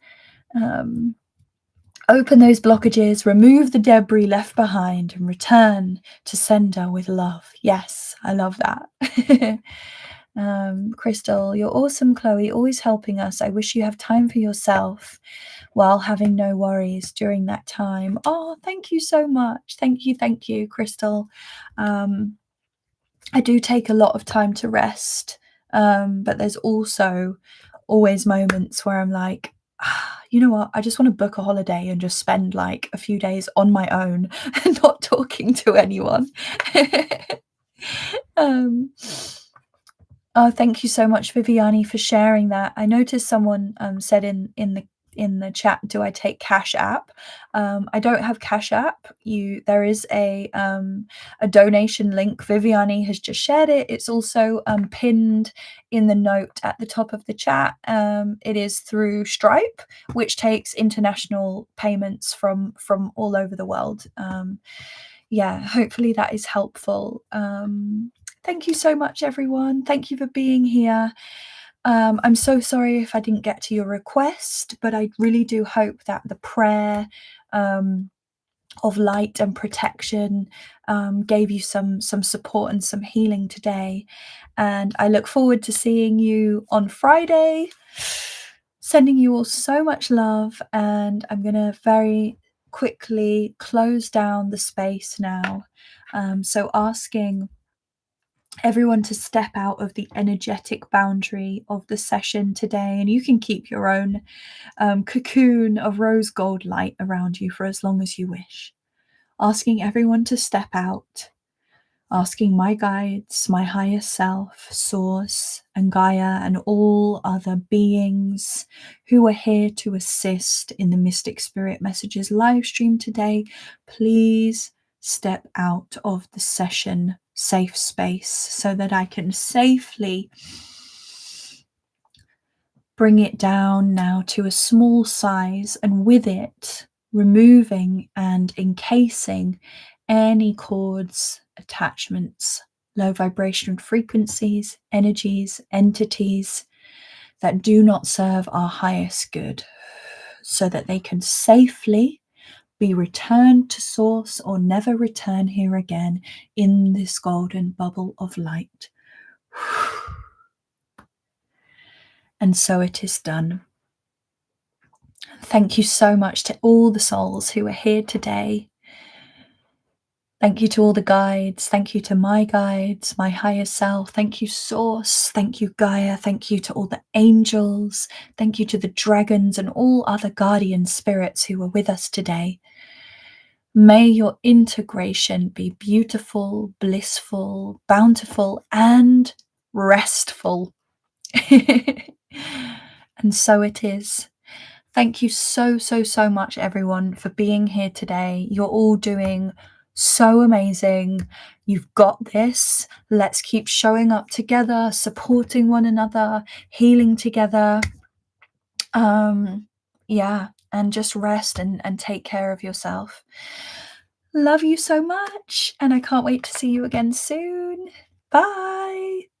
Open those blockages, remove the debris left behind, and return to sender with love. Yes, I love that. Crystal, you're awesome, Chloe, always helping us. I wish you have time for yourself while having no worries during that time. Oh, thank you so much. Thank you, Crystal. I do take a lot of time to rest, but there's also always moments where I'm like, you know what, I just want to book a holiday and just spend like a few days on my own and not talking to anyone. Oh, thank you so much, Viviani, for sharing that. I noticed someone said in the chat, do I take Cash App? I don't have Cash App. There is a donation link. Viviani has just shared it. It's also pinned in the note at the top of the chat. It is through Stripe, which takes international payments from all over the world. Yeah, hopefully that is helpful. Thank you so much, everyone. Thank you for being here. I'm so sorry if I didn't get to your request, but I really do hope that the prayer of light and protection gave you some support and some healing today. And I look forward to seeing you on Friday. Sending you all so much love, and I'm going to very quickly close down the space now. So asking everyone to step out of the energetic boundary of the session today, and you can keep your own cocoon of rose gold light around you for as long as you wish. Asking everyone to step out, asking my guides, my higher self, Source, and Gaia, and all other beings who are here to assist in the Mystic Spirit Messages live stream today, please step out of the session safe space so that I can safely bring it down now to a small size, and with it removing and encasing any cords, attachments, low vibration frequencies, energies, entities that do not serve our highest good, so that they can safely be returned to source or never return here again in this golden bubble of light. And so it is done. Thank you so much to all the souls who are here today. Thank you to all the guides. Thank you to my guides, my higher self. Thank you, Source. Thank you, Gaia. Thank you to all the angels. Thank you to the dragons and all other guardian spirits who are with us today. May your integration be beautiful, blissful, bountiful, and restful. And so it is. Thank you so, so, so much, everyone, for being here today. You're all doing so amazing. You've got this. Let's keep showing up together, supporting one another, healing together. Yeah, and just rest and take care of yourself. Love you so much, and I can't wait to see you again soon. Bye.